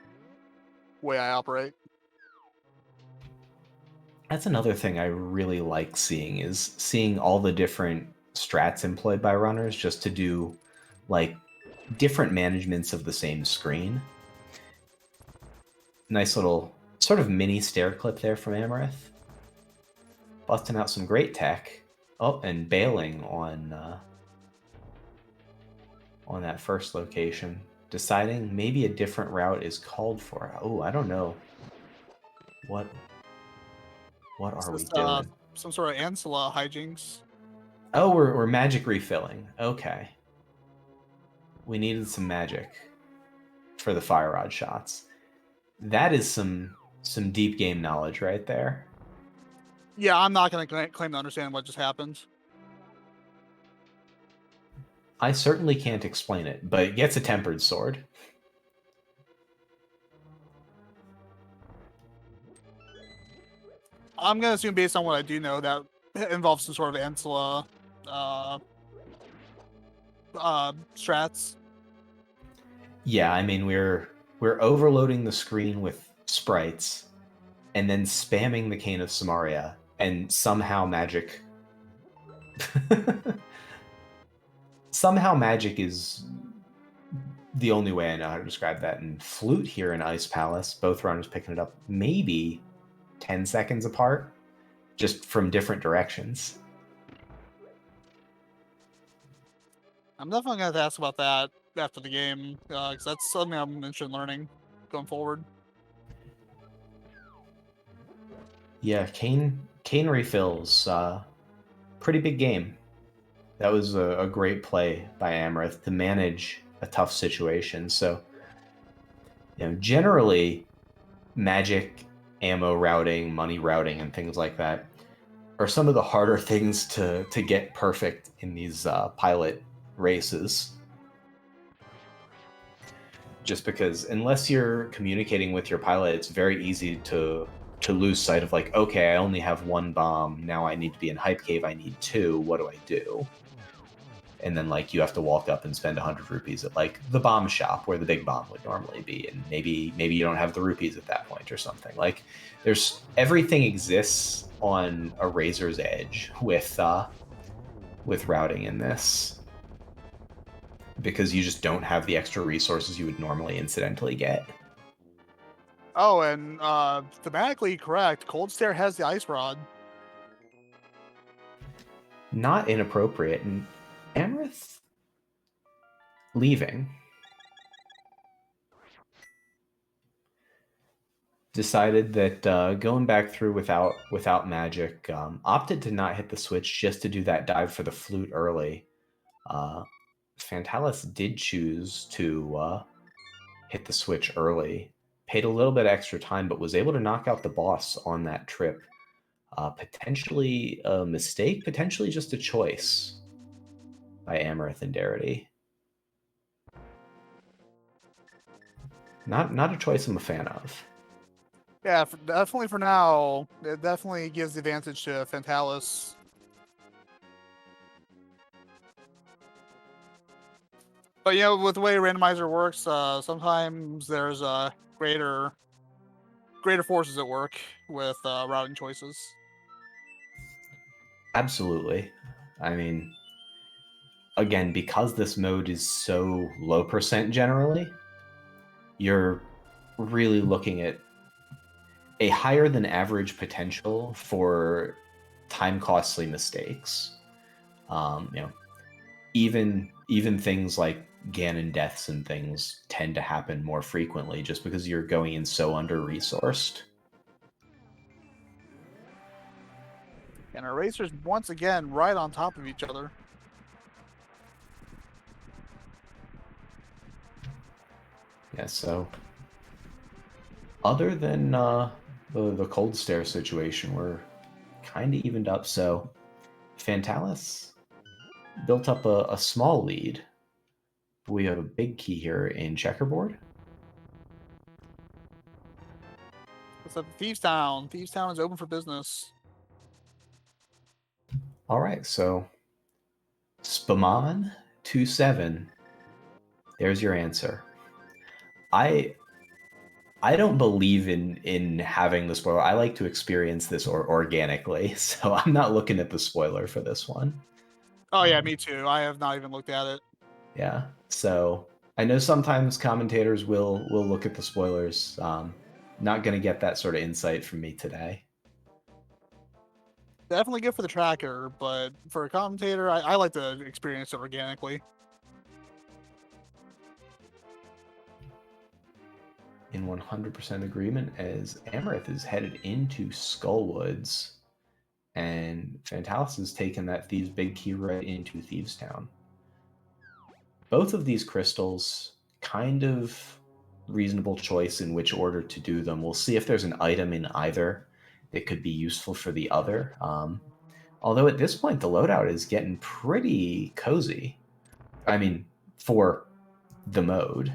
way I operate. That's another thing I really like seeing, is seeing all the different strats employed by runners just to do like different managements of the same screen. Nice little sort of mini stair clip there from Amarith. Busting out some great tech. Oh, and bailing on that first location. Deciding maybe a different route is called for. Oh, I don't know. What are we doing? Some sort of Ancilla hijinks. Oh, we're magic refilling. Okay. We needed some magic for the fire rod shots. That is some deep game knowledge right there. Yeah, I'm not going to claim to understand what just happened. I certainly can't explain it, but it gets a tempered sword. I'm going to assume, based on what I do know, that involves some sort of Ancilla strats. Yeah, I mean we're overloading the screen with sprites and then spamming the Cane of Samaria, and somehow magic is the only way I know how to describe that. And Flute here in Ice Palace, both runners picking it up maybe 10 seconds apart, just from different directions. I'm definitely going to ask about that after the game, because that's something I'm interested in learning going forward. Yeah, Cane refills. Pretty big game. That was a great play by Amarith to manage a tough situation. So, generally, magic, ammo routing, money routing, and things like that are some of the harder things to get perfect in these pilot races. Just because unless you're communicating with your pilot, it's very easy to lose sight of like, okay, I only have one bomb. Now I need to be in Hype Cave. I need 2. What do I do? And then like you have to walk up and spend 100 rupees at like the bomb shop where the big bomb would normally be, and maybe you don't have the rupees at that point or something. Like there's everything exists on a razor's edge with routing in this, because you just don't have the extra resources you would normally incidentally get. Oh, and thematically correct, Cold Stare has the Ice Rod. Not inappropriate. And Amarith leaving decided that going back through without magic, opted to not hit the switch just to do that dive for the flute early. Fantallis did choose to hit the switch early, paid a little bit extra time, but was able to knock out the boss on that trip. Potentially a mistake, potentially just a choice by Amarith and Darity. Not a choice I'm a fan of. Yeah, definitely for now. It definitely gives the advantage to Fantallis. But with the way randomizer works, sometimes there's greater forces at work with routing choices. Absolutely. I mean, again, because this mode is so low percent generally, you're really looking at a higher than average potential for time costly mistakes. Even things like Ganon deaths and things tend to happen more frequently just because you're going in so under-resourced. And our racers, once again, right on top of each other. Yeah, so other than the cold stare situation, we're kind of evened up. So Fantallis built up a small lead. We have a big key here in checkerboard. What's up, Thieves Town? Thieves Town is open for business. All right, so Spaman27, there's your answer. I I don't believe in having the spoiler. I like to experience this organically, so I'm not looking at the spoiler for this one. Oh yeah, me too. I have not even looked at it. Yeah, so I know sometimes commentators will look at the spoilers. Not gonna get that sort of insight from me today. Definitely good for the tracker, but for a commentator, I like to experience it organically. In 100% agreement, as Amarith is headed into Skullwoods, and Fantallis has taken that Thieves' Big Key right into Thieves' Town. Both of these crystals, kind of reasonable choice in which order to do them. We'll see if there's an item in either that could be useful for the other. Although at this point, the loadout is getting pretty cozy. I mean, for the mode,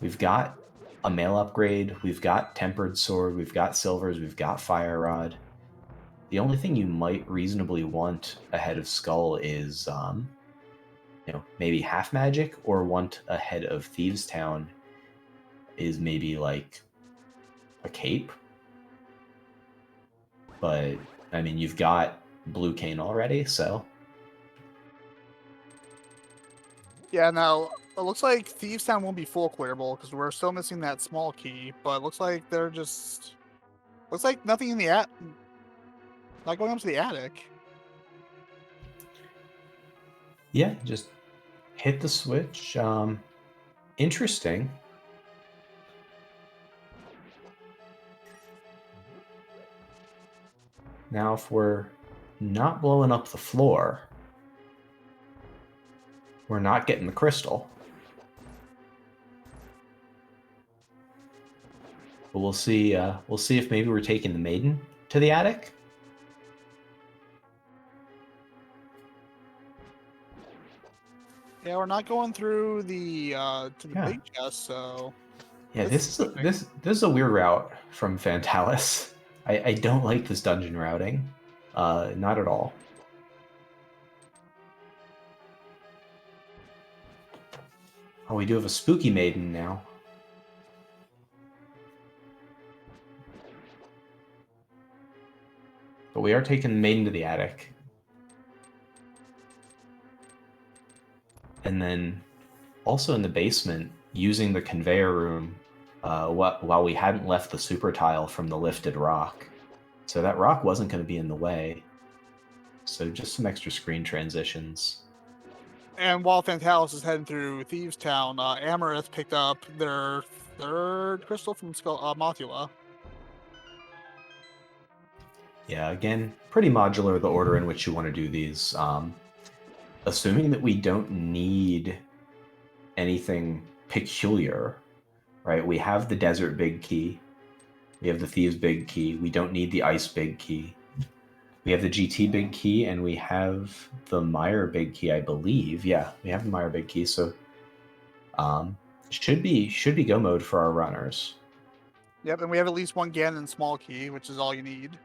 we've got a mail upgrade, we've got tempered sword, we've got silvers, we've got fire rod. The only thing you might reasonably want ahead of Skull is, maybe half magic, or want ahead of Thieves Town is maybe like a cape. But I mean, you've got Blue Cane already, so Yeah, now it looks like Thieves Town won't be full clearable because we're still missing that small key. But it looks like they're just looks like nothing in the not going up to the attic. yeah, just hit the switch. Interesting. Now, if we're not blowing up the floor, we're not getting the crystal. But we'll see. We'll see if maybe we're taking the maiden to the attic. Yeah, we're not going through the to the Yeah. big chest, so Yeah, this is a weird route from Fantallis. I don't like this dungeon routing. Not at all. Oh, we do have a spooky maiden now. But we are taking the maiden to the attic. And then also in the basement, using the conveyor room while we hadn't left the super tile from the lifted rock. So that rock wasn't going to be in the way. So just some extra screen transitions. And while Fantallis is heading through Thieves Town, Amarith picked up their third crystal from Mothula. Yeah, again, pretty modular, the order in which you want to do these. Assuming that we don't need anything peculiar, right? We have the Desert Big Key. We have the Thieves Big Key. We don't need the Ice Big Key. We have the GT Big Key, and we have the Meyer Big Key, I believe. Yeah, we have the Meyer Big Key, so should be go mode for our runners. Yep, and we have at least one Ganon small key, which is all you need.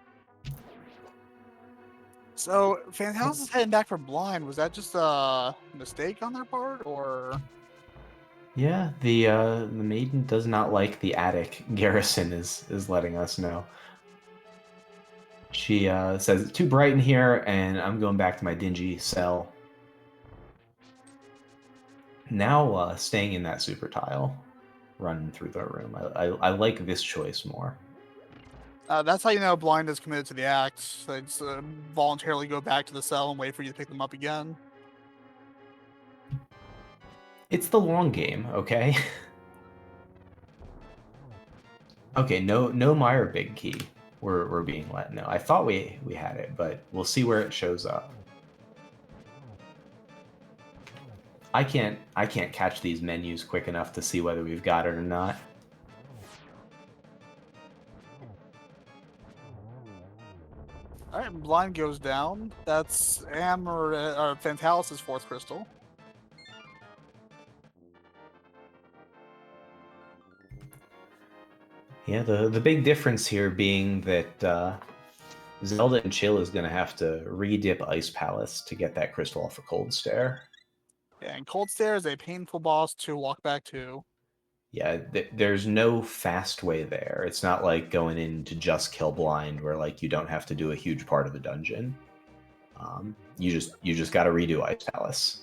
So Fantallis is heading back for blind. Was that just a mistake on their part, or? Yeah, the maiden does not like the attic. Garrison is letting us know. She says it's too bright in here, and I'm going back to my dingy cell. Now, staying in that super tile, running through the room. I like this choice more. That's how you know blind is committed to the act. They just voluntarily go back to the cell and wait for you to pick them up again. It's the long game, okay? Okay, no Meyer Big Key. We're being let know. I thought we had it, but we'll see where it shows up. I can't catch these menus quick enough to see whether we've got it or not. All right, blind goes down. That's Fantallis' fourth crystal. Yeah, the big difference here being that Zelda and Chill is going to have to re-dip Ice Palace to get that crystal off a Cold Stare. Yeah, and Cold Stare is a painful boss to walk back to. Yeah, there's no fast way there. It's not like going in to just kill blind, where like you don't have to do a huge part of the dungeon. You just got to redo Ice Palace.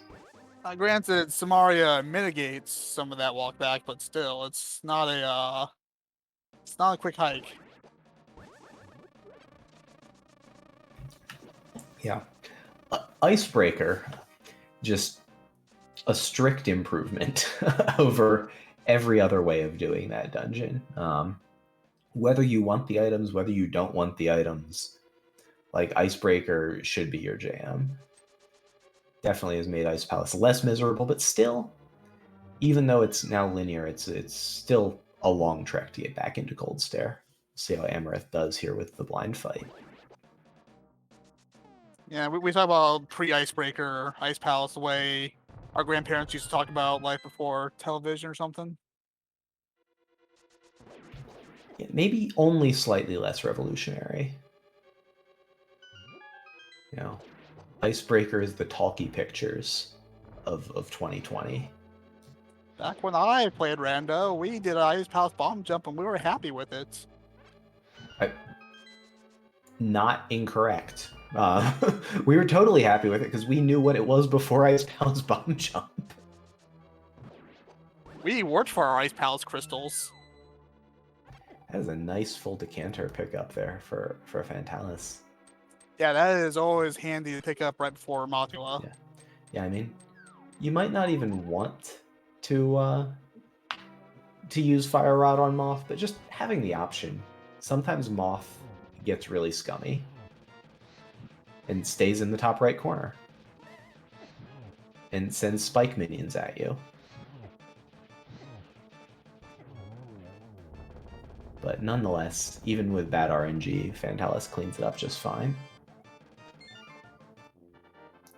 Granted, Samaria mitigates some of that walk back, but still, it's not a quick hike. Yeah, Icebreaker, just a strict improvement over every other way of doing that dungeon. Whether you want the items, whether you don't want the items, like Icebreaker should be your jam. Definitely has made Ice Palace less miserable, but still, even though it's now linear, it's still a long trek to get back into Cold Stare. See how Amarith does here with the blind fight. Yeah, we talk about pre-Icebreaker, Ice Palace, the way our grandparents used to talk about life before television or something. Yeah, maybe only slightly less revolutionary. You know, Icebreaker is the talkie pictures of 2020. Back when I played Rando, we did Ice Palace bomb jump and we were happy with it. Not incorrect. We were totally happy with it because we knew what it was before Ice Palace bomb jump. We worked for our Ice Palace crystals. That is a nice full decanter pickup there for Fantallis. Yeah, that is always handy to pick up right before Modula. Yeah, I mean, you might not even want to use Fire Rod on Moth, but just having the option. Sometimes Moth gets really scummy and stays in the top right corner and sends spike minions at you. But nonetheless, even with bad RNG, Fantallis cleans it up just fine.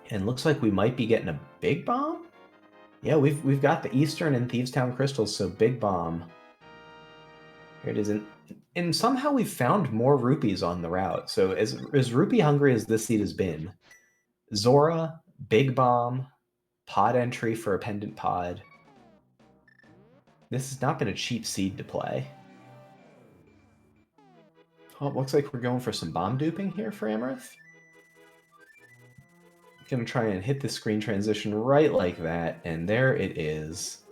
And looks like we might be getting a big bomb? Yeah, we've got the Eastern and Thievestown crystals, so big bomb. Here it is. And somehow we've found more rupees on the route. So as rupee hungry as this seed has been, Zora, big bomb, pod entry for a pendant pod. This has not been a cheap seed to play. Oh, it looks like we're going for some bomb duping here for Amarith. Gonna try and hit the screen transition right like that, and there it is.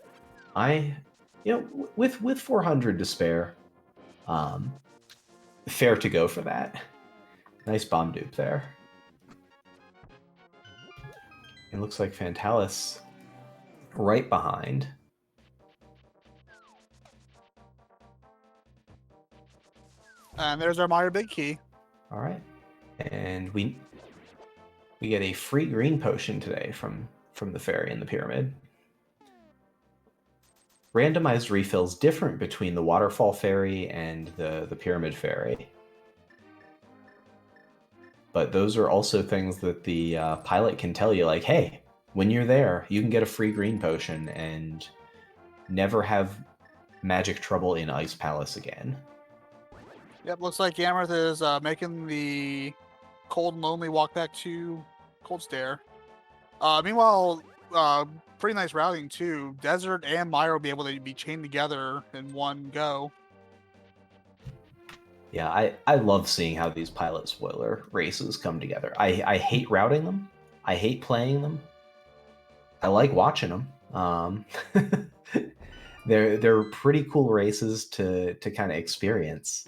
With 400 to spare, fair to go for that. Nice bomb dupe there. It looks like Fantallis right behind. And there's our Meyer Big Key. All right, and we get a free green potion today from the fairy in the pyramid. Randomized refills different between the waterfall fairy and the pyramid fairy. But those are also things that the pilot can tell you, like, hey, when you're there, you can get a free green potion and never have magic trouble in Ice Palace again. Yep, looks like Amarith is making the cold and lonely walk back to Cold Stare. Meanwhile, pretty nice routing too. Desert and Myra will be able to be chained together in one go. Yeah, I love seeing how these pilot spoiler races come together. I hate routing them. I hate playing them. I like watching them. They're pretty cool races to kind of experience,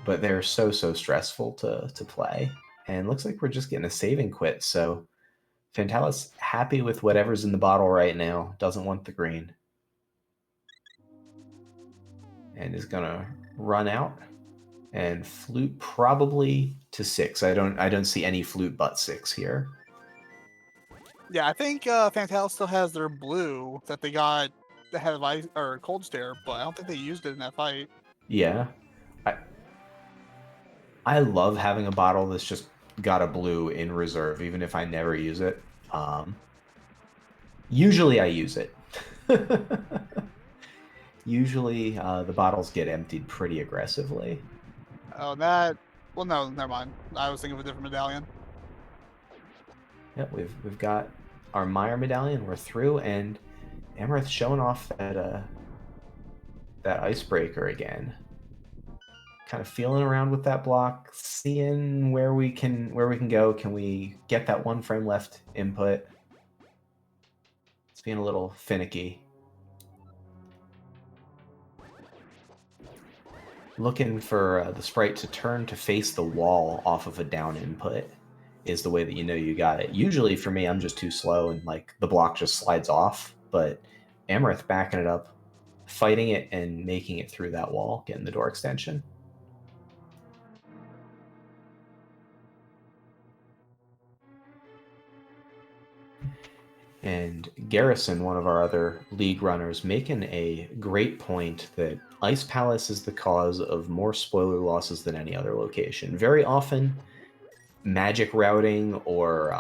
but they're so stressful to play. And looks like we're just getting a saving quit. So Fantallis happy with whatever's in the bottle right now. Doesn't want the green, and is gonna run out. And flute probably to 6. I don't see any flute but 6 here. Yeah, I think Fantallis still has their blue that they got that had ice or cold stare, but I don't think they used it in that fight. Yeah. I I love having a bottle that's just got a blue in reserve, even if I never use it. Usually I use it. Usually the bottles get emptied pretty aggressively. Oh, that. Well, no, never mind. I was thinking of a different medallion. Yep, we've got our Meyer medallion. We're through, and Amarith showing off that icebreaker again. Kind of feeling around with that block, seeing where we can go. Can we get that 1 frame left input? It's being a little finicky. Looking for the sprite to turn to face the wall off of a down input is the way that you know you got it. Usually for me, I'm just too slow and like the block just slides off, but Amarith backing it up, fighting it and making it through that wall, getting the door extension. And Garrison, one of our other league runners, making a great point that Ice Palace is the cause of more spoiler losses than any other location. Very often, magic routing or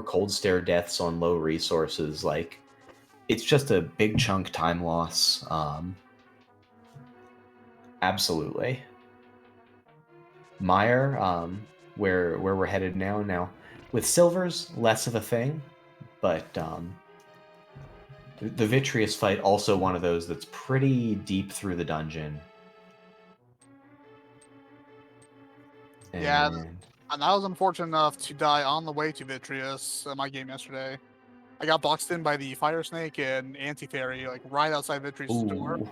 cold stare deaths on low resources, like it's just a big chunk time loss. Absolutely. Meyer, where we're headed now with silvers, less of a thing, but the Vitreous fight, also one of those that's pretty deep through the dungeon. Yeah, And and I was unfortunate enough to die on the way to Vitreous in my game yesterday. I got boxed in by the Fire Snake and Anti Fairy, like right outside Vitreous' door. ooh,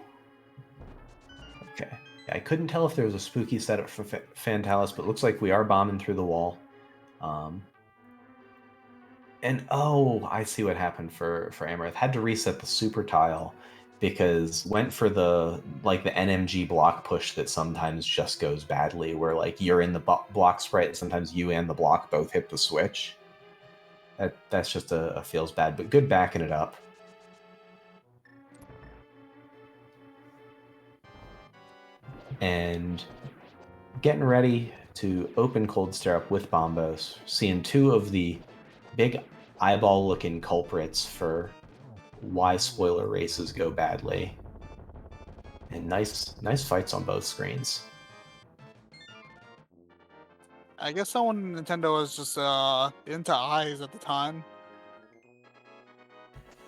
okay. I couldn't tell if there was a spooky setup for Fantallis, but looks like we are bombing through the wall. Um, and oh, I see what happened for Amarith. Had to reset the super tile because went for the NMG block push that sometimes just goes badly, where like you're in the block sprite, and sometimes you and the block both hit the switch. That's just a feels bad, but good backing it up. And getting ready to open Cold Stare up with Bombos, seeing two of the big eyeball-looking culprits for why spoiler races go badly. And nice fights on both screens. I guess someone Nintendo was just into eyes at the time.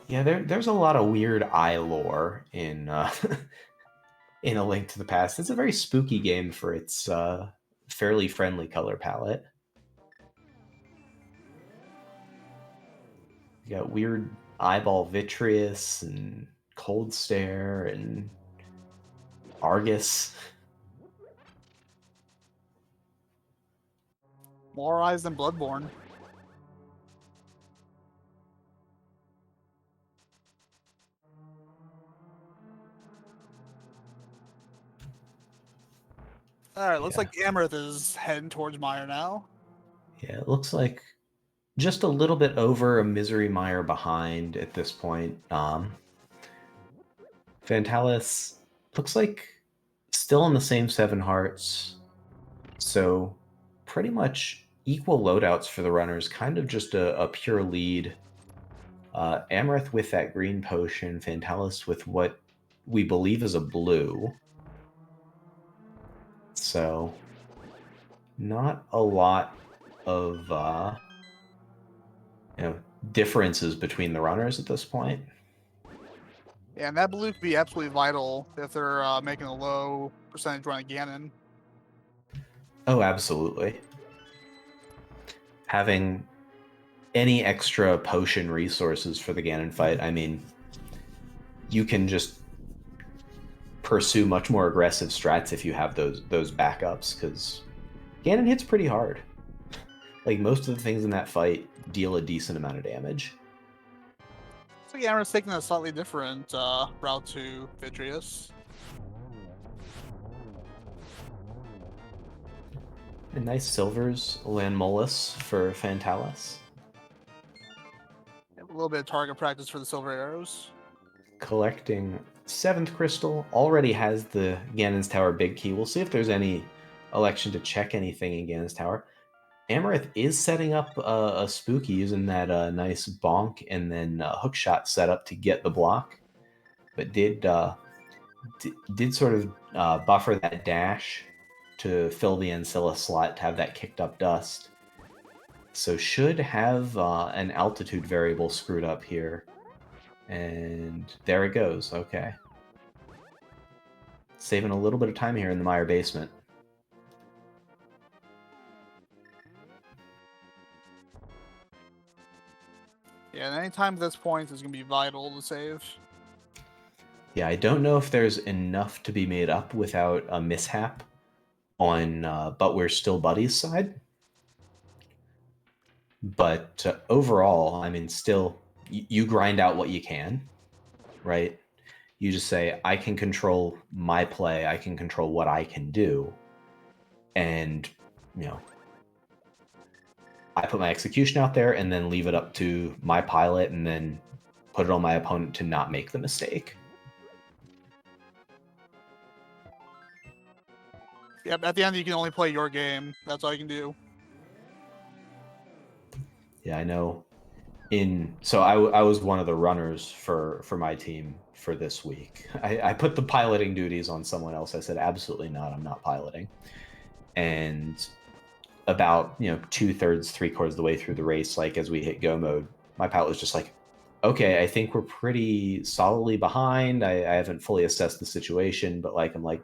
Yeah, there's a lot of weird eye lore in in A Link to the Past. It's a very spooky game for its fairly friendly color palette. You got weird eyeball vitreous and cold stare and Argus. More eyes than Bloodborne. Alright, looks Yeah. like Amarith is heading towards Meyer now. Yeah, it looks like just a little bit over a Misery Mire behind at this point. Fantallis looks like still in the same 7 hearts, so pretty much equal loadouts for the runners, kind of just a pure lead. Amarith with that green potion, Fantallis with what we believe is a blue. So, not a lot of differences between the runners at this point. Yeah, and that blue could be absolutely vital if they're making a low percentage run of Ganon. Oh, absolutely. Having any extra potion resources for the Ganon fight, I mean, you can just pursue much more aggressive strats if you have those backups, because Ganon hits pretty hard. Like, most of the things in that fight deal a decent amount of damage. So yeah, Amarith's taking a slightly different route to Vitreous. And nice silvers, Lanmolus for Fantallis. little bit of target practice for the silver arrows. Collecting 7th crystal, already has the Ganon's Tower big key. We'll see if there's any election to check anything in Ganon's Tower. Amarith is setting up a spooky using that nice bonk and then hook shot setup to get the block, but did sort of buffer that dash to fill the Ancilla slot to have that kicked up dust. So should have an altitude variable screwed up here. And there it goes. Okay. Saving a little bit of time here in the Meyer basement. Yeah, and any time at this point is going to be vital to save. Yeah, I don't know if there's enough to be made up without a mishap on But We're Still Buddies side. But overall, I mean, still, you grind out what you can, right? You just say, I can control my play, I can control what I can do, and, you know, I put my execution out there and then leave it up to my pilot and then put it on my opponent to not make the mistake. Yep, at the end you can only play your game. That's all you can do. Yeah, I know. So I was one of the runners for my team for this week. I put the piloting duties on someone else. I said, absolutely not, I'm not piloting. And about 2/3, 3/4 of the way through the race, like as we hit go mode, my pilot was just like, okay, I think we're pretty solidly behind. I haven't fully assessed the situation, but I'm like,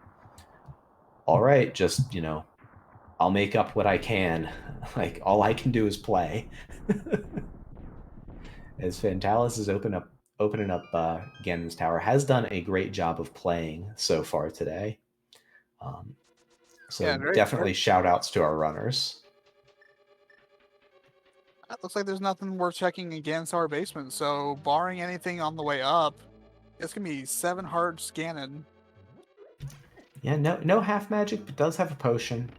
all right, just I'll make up what I can. Like, all I can do is play. As Fantallis is opening up Ganon's Tower, has done a great job of playing so far today. So yeah, definitely shout outs to our runners. It looks like there's nothing worth checking against our basement, so barring anything on the way up, it's going to be 7 hearts Ganon. Yeah, no half magic, but does have a potion.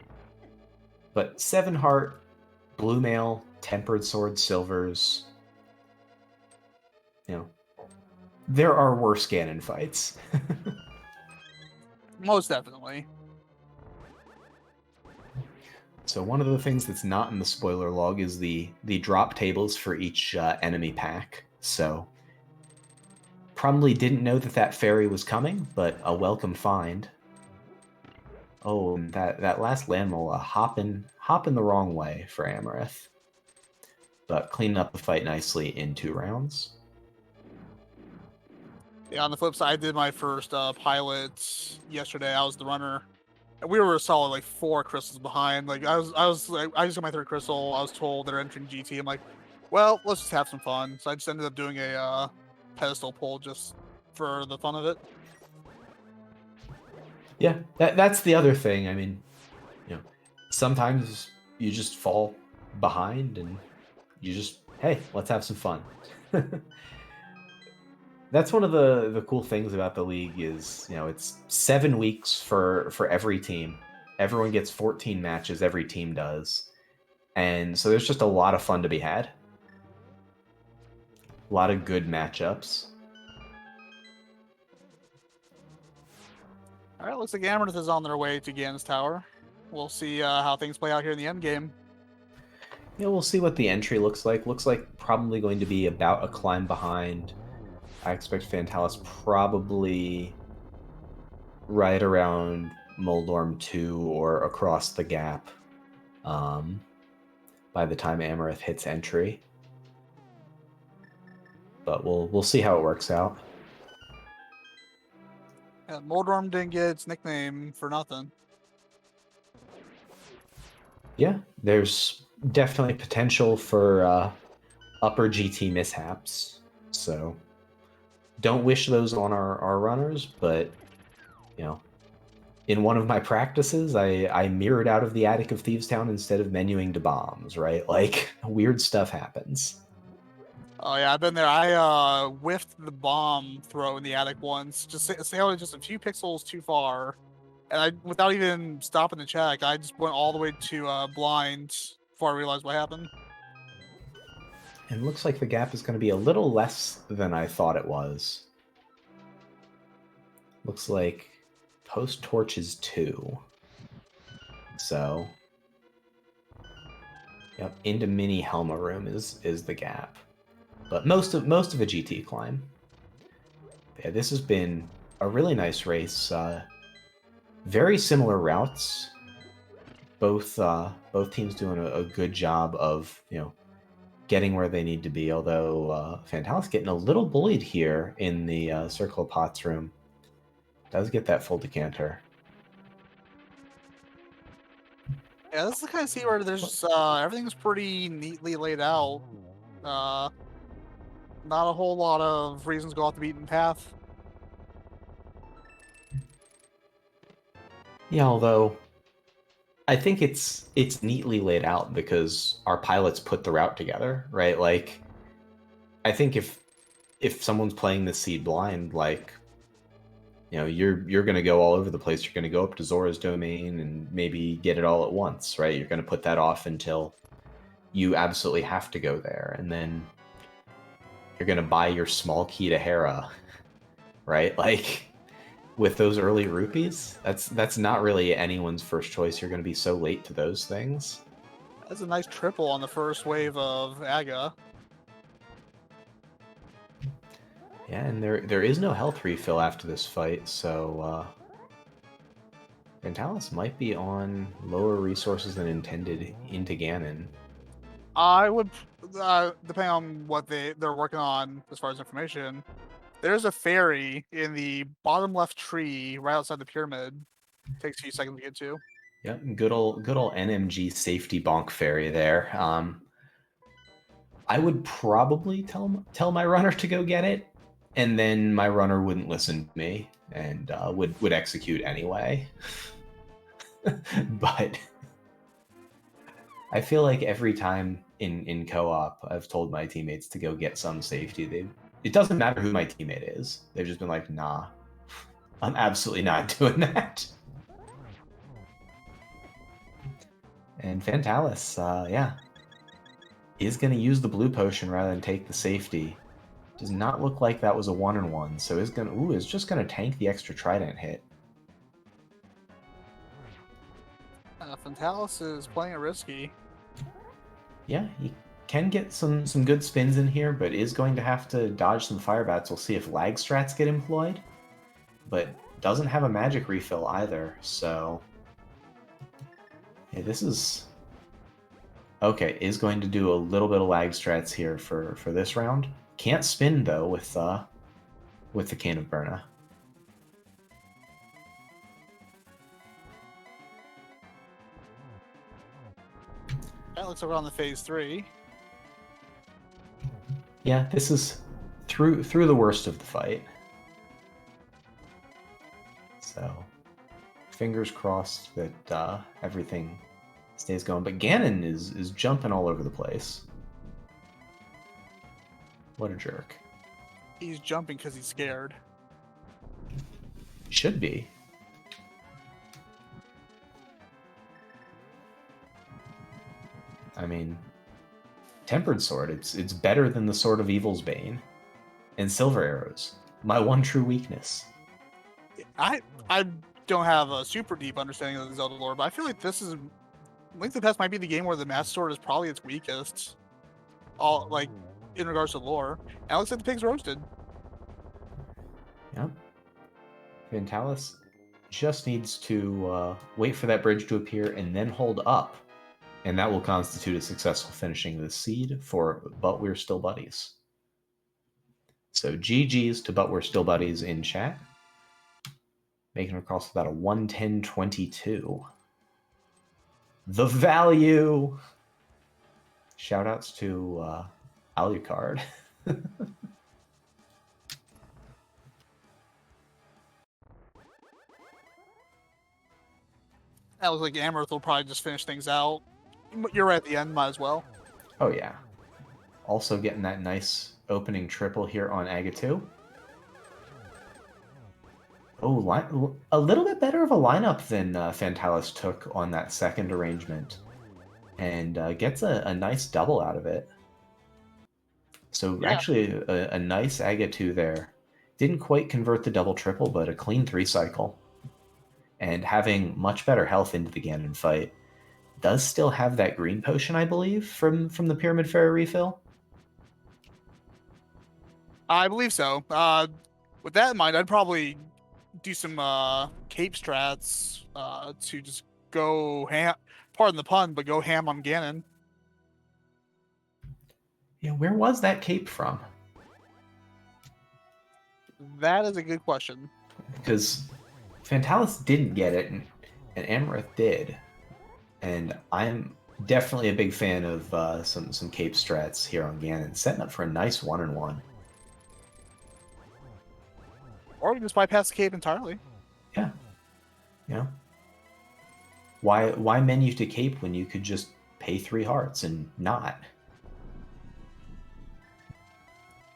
But 7 heart, blue mail, tempered sword, silvers. There are worse Ganon fights. Most definitely. So one of the things that's not in the spoiler log is the drop tables for each enemy pack. So probably didn't know that fairy was coming, but a welcome find. Oh, and that last landmole hopping the wrong way for Amarith, but cleaning up the fight nicely in 2 rounds. Yeah, on the flip side, I did my first pilot yesterday. I was the runner. We were a solid 4 crystals behind. I just got my 3rd crystal. I was told they're entering GT. I'm like, well, let's just have some fun. So I just ended up doing a pedestal pull just for the fun of it. Yeah, that's the other thing. I mean, sometimes you just fall behind and you just, hey, let's have some fun. That's one of the cool things about the league is, it's 7 weeks for every team. Everyone gets 14 matches, every team does. And so there's just a lot of fun to be had. A lot of good matchups. All right, looks like Amarith is on their way to Ganon's Tower. We'll see how things play out here in the end game. Yeah, we'll see what the entry looks like. Looks like probably going to be about a climb behind. I expect Fantallis probably right around Moldorm 2 or across the gap by the time Amarith hits entry. But we'll see how it works out. Yeah, Moldorm didn't get its nickname for nothing. Yeah, there's definitely potential for upper GT mishaps. So don't wish those on our runners, but in one of my practices, I mirrored out of the attic of Thievestown instead of menuing to bombs, right? Weird stuff happens. Oh yeah, I've been there. I whiffed the bomb throw in the attic once, just sailed just a few pixels too far, and without even stopping to check, I just went all the way to blind before I realized what happened. And looks like the gap is going to be a little less than I thought it was. Looks like post torch is 2. So, yep, into mini Helma room is the gap. But most of a GT climb. Yeah, this has been a really nice race. Very similar routes. Both teams doing a good job of getting where they need to be. Although Fantallis getting a little bullied here in the Circle of Pots room. Does get that full decanter. Yeah, this is the kind of scene where there's everything's pretty neatly laid out. Not a whole lot of reasons to go off the beaten path. Yeah, although I think it's neatly laid out because our pilots put the route together, right? Like, I think if someone's playing the seed blind, like, you're going to go all over the place. You're going to go up to Zora's domain and maybe get it all at once, right? You're going to put that off until you absolutely have to go there, and then you're going to buy your small key to Hera, right? Like, with those early rupees, that's not really anyone's first choice. You're going to be so late to those things. That's a nice triple on the first wave of Aga. Yeah, and there is no health refill after this fight, so Fantallis might be on lower resources than intended into Ganon. I would, depending on what they're working on as far as information, there's a fairy in the bottom left tree right outside the pyramid. Takes a few seconds to get to. Yep, good old NMG safety bonk fairy there. I would probably tell my runner to go get it, and then my runner wouldn't listen to me and would execute anyway. But I feel like every time in co-op I've told my teammates to go get some safety, it doesn't matter who my teammate is. They've just been like, nah, I'm absolutely not doing that. And Fantallis, yeah, is going to use the blue potion rather than take the safety. Does not look like that was a 1-on-1, so is just going to tank the extra trident hit. Fantallis is playing it risky. Yeah, he can get some good spins in here, but is going to have to dodge some fire bats. We'll see if lag strats get employed, but doesn't have a magic refill either, so yeah, this is okay. Is going to do a little bit of lag strats here for this round. Can't spin though with the Cane of Burna. That looks like we're on the phase 3. Yeah, this is through the worst of the fight. So, fingers crossed that everything stays going. But Ganon is jumping all over the place. What a jerk. He's jumping because he's scared. Should be. I mean, Tempered Sword, it's better than the Sword of Evil's Bane. And Silver Arrows, my one true weakness. I don't have a super deep understanding of the Zelda lore, but I feel like this is Link to the Past might be the game where the Master Sword is probably its weakest. All like in regards to lore. And it looks like the pig's roasted. Yep. Fantallis just needs to wait for that bridge to appear and then hold up. And that will constitute a successful finishing of the seed for But We're Still Buddies. So GG's to But We're Still Buddies in chat. Making across about a 110.22. The value! Shoutouts to Alucard. That looks like Amarith will probably just finish things out. You're right at the end, might as well. Oh yeah. Also getting that nice opening triple here on Agatu. Oh, a little bit better of a lineup than Fantallis took on that second arrangement. And gets a nice double out of it. So Yeah. actually a nice Agatu there. Didn't quite convert the double triple, but a clean 3 cycle. And having much better health into the Ganon fight. Does still have that green potion, I believe, from the Pyramid Fairy refill. I believe so. With that in mind, I'd probably do some cape strats to just go ham. Pardon the pun, but go ham on Ganon. Yeah, where was that cape from? That is a good question. Because Fantallis didn't get it, and Amarith did. And I'm definitely a big fan of some cape strats here on Ganon, setting up for a nice 1-1. Or we can just bypass the cape entirely. Yeah, you know, why menu to cape when you could just pay 3 hearts and not?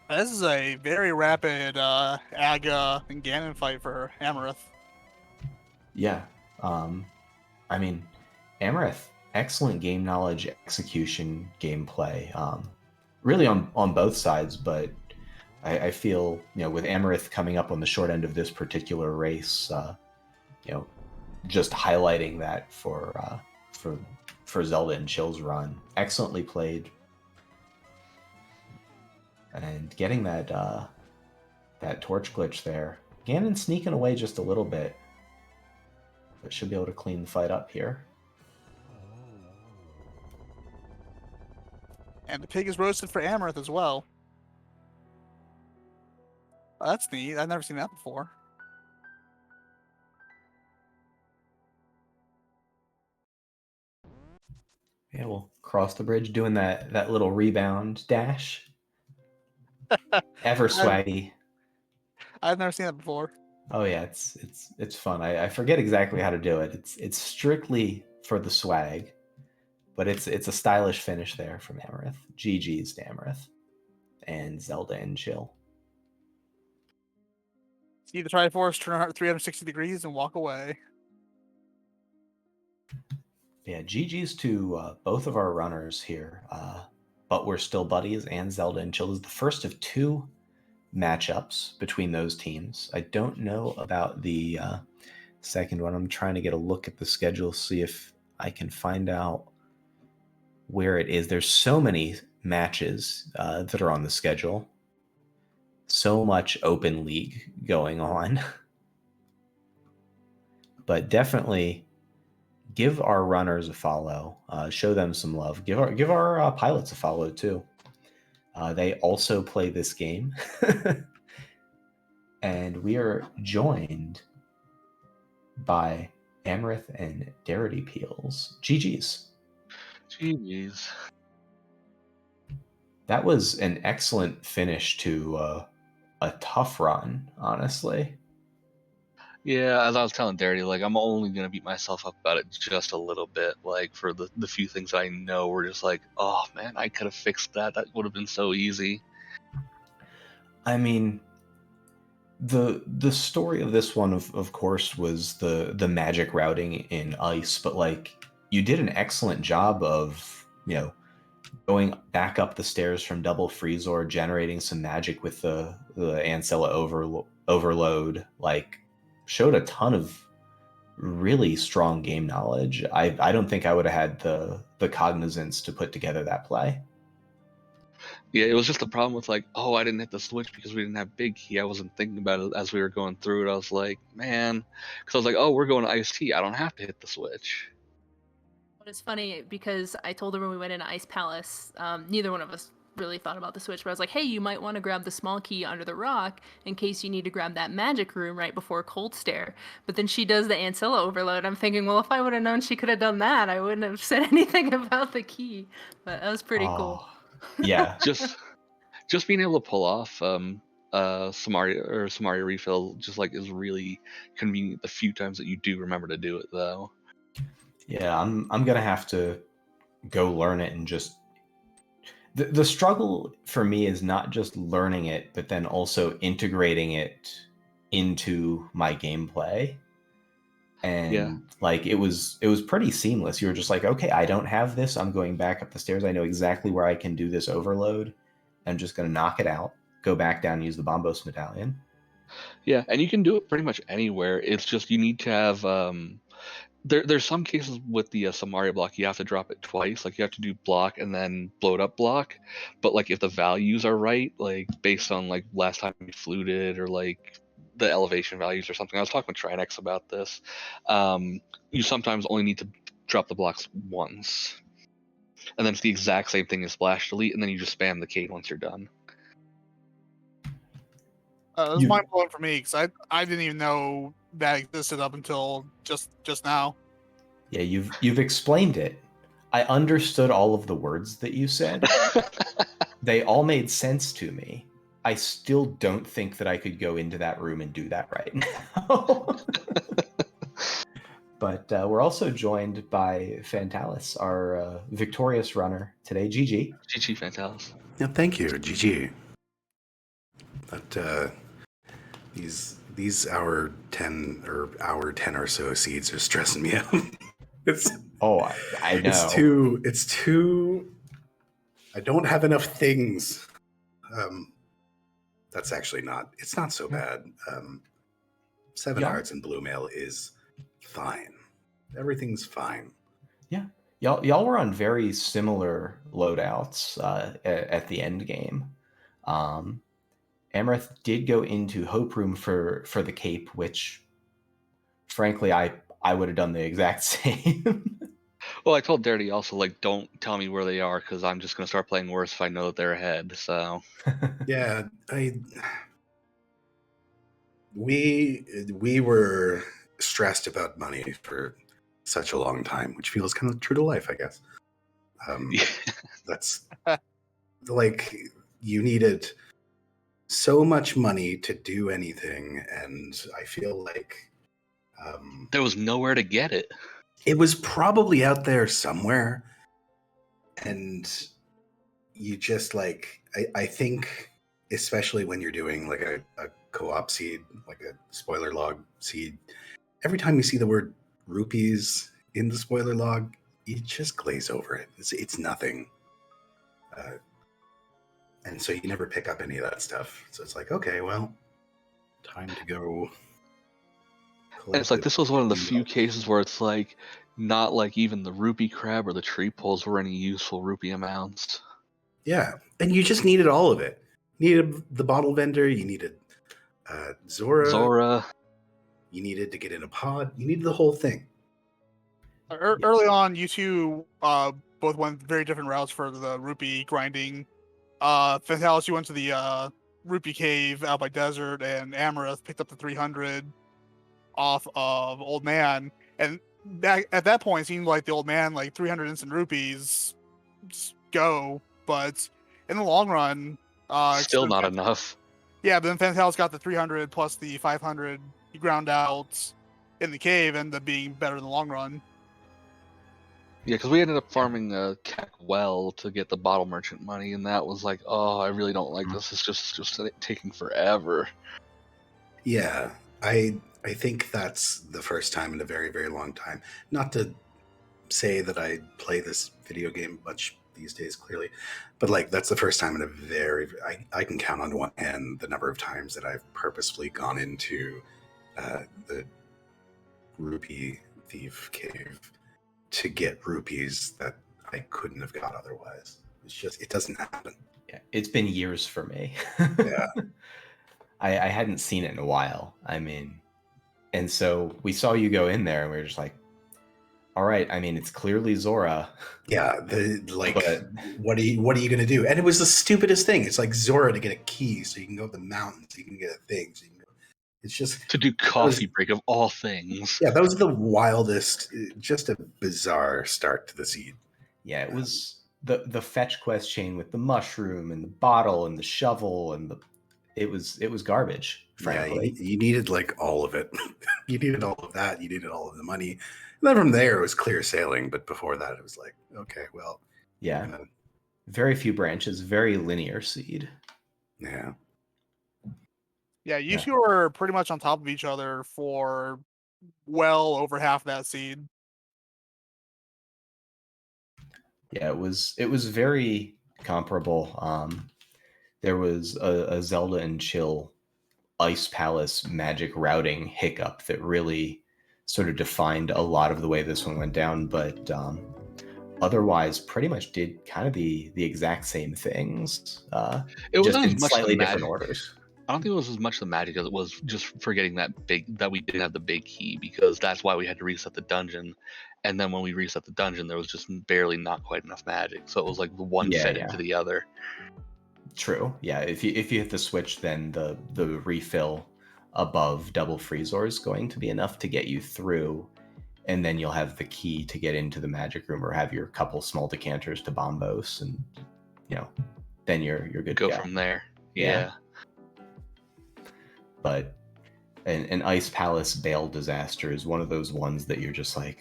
This is a very rapid Aga and Ganon fight for Amarith. Yeah, I mean, Amarith, excellent game knowledge, execution, gameplay. Really on both sides, but I feel with Amarith coming up on the short end of this particular race, just highlighting that for Zelda and Chill's run, excellently played, and getting that torch glitch there. Ganon sneaking away just a little bit, but should be able to clean the fight up here. And the pig is roasted for Amarith as well. Oh, that's neat. I've never seen that before. Yeah, we'll cross the bridge doing that little rebound dash. Ever swaggy. I've never seen that before. Oh yeah, it's fun. I forget exactly how to do it. It's strictly for the swag, but it's a stylish finish there from Amarith. GG's to Amarith and Zelda and Chill. See the Triforce turn 360 degrees and walk away. Yeah, GG's to both of our runners here. But we're still buddies, and Zelda and Chill is the first of 2 matchups between those teams. I don't know about the second one. I'm trying to get a look at the schedule, see if I can find out where it is. There's so many matches that are on the schedule. So much open league going on. But definitely give our runners a follow. Show them some love. Give our pilots a follow too. They also play this game. And we are joined by Amarith and Darity Peels. GG's. GG's. That was an excellent finish to a tough run, honestly. Yeah, as I was telling Darity, like, I'm only going to beat myself up about it just a little bit, like, for the few things I know were just like, oh, man, I could have fixed that. That would have been so easy. I mean, the story of this one, of course, was the magic routing in ice, but, like, you did an excellent job of, going back up the stairs from double Freezor, generating some magic with the Ancilla overload, like, showed a ton of really strong game knowledge. I don't think I would have had the cognizance to put together that play. Yeah, it was just the problem with, like, oh, I didn't hit the switch because we didn't have big key. I wasn't thinking about it as we were going through it. I was like, man, because I was like, oh, we're going to Ice Tea. I don't have to hit the switch. But it's funny because I told her when we went into Ice Palace, neither one of us really thought about the switch, but I was like, hey, you might want to grab the small key under the rock in case you need to grab that magic room right before Cold Stare. But then she does the Ancilla overload. I'm thinking, well, if I would have known she could have done that, I wouldn't have said anything about the key. But that was pretty cool. Yeah. just being able to pull off Samaria refill just like is really convenient the few times that you do remember to do it though. Yeah, I'm gonna have to go learn it and just the struggle for me is not just learning it, but then also integrating it into my gameplay. And like it was pretty seamless. You were just like, okay, I don't have this. I'm going back up the stairs. I know exactly where I can do this overload. I'm just going to knock it out, go back down and use the Bombos Medallion. Yeah, and you can do it pretty much anywhere. It's just you need to have there's some cases with the Samaria block you have to drop it twice. Like you have to do block and then bloat up block. But like if the values are right, like based on like last time you fluted or like the elevation values or something. I was talking with Trinex about this. You sometimes only need to drop the blocks once. And then it's the exact same thing as splash delete, and then you just spam the Cade once you're done. It's mind blowing for me because I didn't even know that existed up until just now. Yeah, you've explained it. I understood all of the words that you said. They all made sense to me. I still don't think that I could go into that room and do that right now. But we're also joined by Fantallis, our victorious runner today. GG. GG, Fantallis. Yeah, thank you, GG. But these hour 10 or so seeds are stressing me out. I know. It's too. I don't have enough things. That's actually not. It's not so bad. 7 hearts and blue mail is fine. Everything's fine. Yeah, y'all were on very similar loadouts at the end game. Amarith did go into Hope Room for the cape, which, frankly, I would have done the exact same. Well, I told Dirty also, like, don't tell me where they are because I'm just going to start playing worse if I know that they're ahead. So yeah, we were stressed about money for such a long time, which feels kind of true to life, I guess. That's like you needed so much money to do anything, and I feel like there was nowhere to get it. It was probably out there somewhere, and you just like I think, especially when you're doing like a co-op seed, like a spoiler log seed, every time you see the word rupees in the spoiler log, you just glaze over it. It's nothing. And so you never pick up any of that stuff. So it's like, okay, well, time to go. It's like this was one of the few cases where it's like not like even the rupee crab or the tree poles were any useful rupee amounts. Yeah, and you just needed all of it. You needed the bottle vendor. You needed Zora. You needed to get in a pod. You needed the whole thing. Early on, you two both went very different routes for the rupee grinding. Fantallis, you went to the rupee cave out by desert, and Amarith picked up the 300 off of Old Man. And at that point, it seemed like the Old Man, like 300 instant rupees, go. But in the long run, still not enough. Yeah, but then Fantallis got the 300 plus the 500 he ground out in the cave, ended up being better in the long run. Yeah, because we ended up farming Keck well to get the bottle merchant money, and that was like, oh, I really don't like this. It's just taking forever. Yeah, I think that's the first time in a very, very long time. Not to say that I play this video game much these days, clearly, but like that's the first time in a I can count on one hand the number of times that I've purposefully gone into the rupee thief cave to get rupees that I couldn't have got otherwise. It's just, it doesn't happen. Yeah, it's been years for me. Yeah. I hadn't seen it in a while. I mean, and so we saw you go in there and we were just like, all right, I mean, it's clearly Zora. Yeah, what are you going to do? And it was the stupidest thing. It's like Zora to get a key so you can go up the mountain, so you can get a thing. So you can go. It's just... To do coffee break of all things. Yeah, that was the wildest, just a bizarre start to the seed. Yeah, it was the fetch quest chain with the mushroom and the bottle and the shovel and it was garbage, frankly. Yeah, you needed like all of it. You needed all of that. You needed all of the money. And then from there, it was clear sailing. But before that, it was like, okay, well. Yeah. Very few branches, very linear seed. Yeah. Yeah, you two were pretty much on top of each other for well over half that seed. Yeah, it was very comparable. there was a Zelda and Chill Ice Palace magic routing hiccup that really sort of defined a lot of the way this one went down, but otherwise pretty much did kind of the exact same things, It just wasn't as in much the slightly different magic. orders. I don't think it was as much the magic as it was just forgetting that we didn't have the big key, because that's why we had to reset the dungeon. And then when we reset the dungeon, there was just barely not quite enough magic. So it was like the one Yeah, fed yeah. into the other. True. Yeah, if you hit the switch, then the refill above double Freezor is going to be enough to get you through, and then you'll have the key to get into the magic room or have your couple small decanters to Bombos, and then you're good Go to go from there. Yeah. Yeah. But an Ice Palace Bale disaster is one of those ones that you're just like,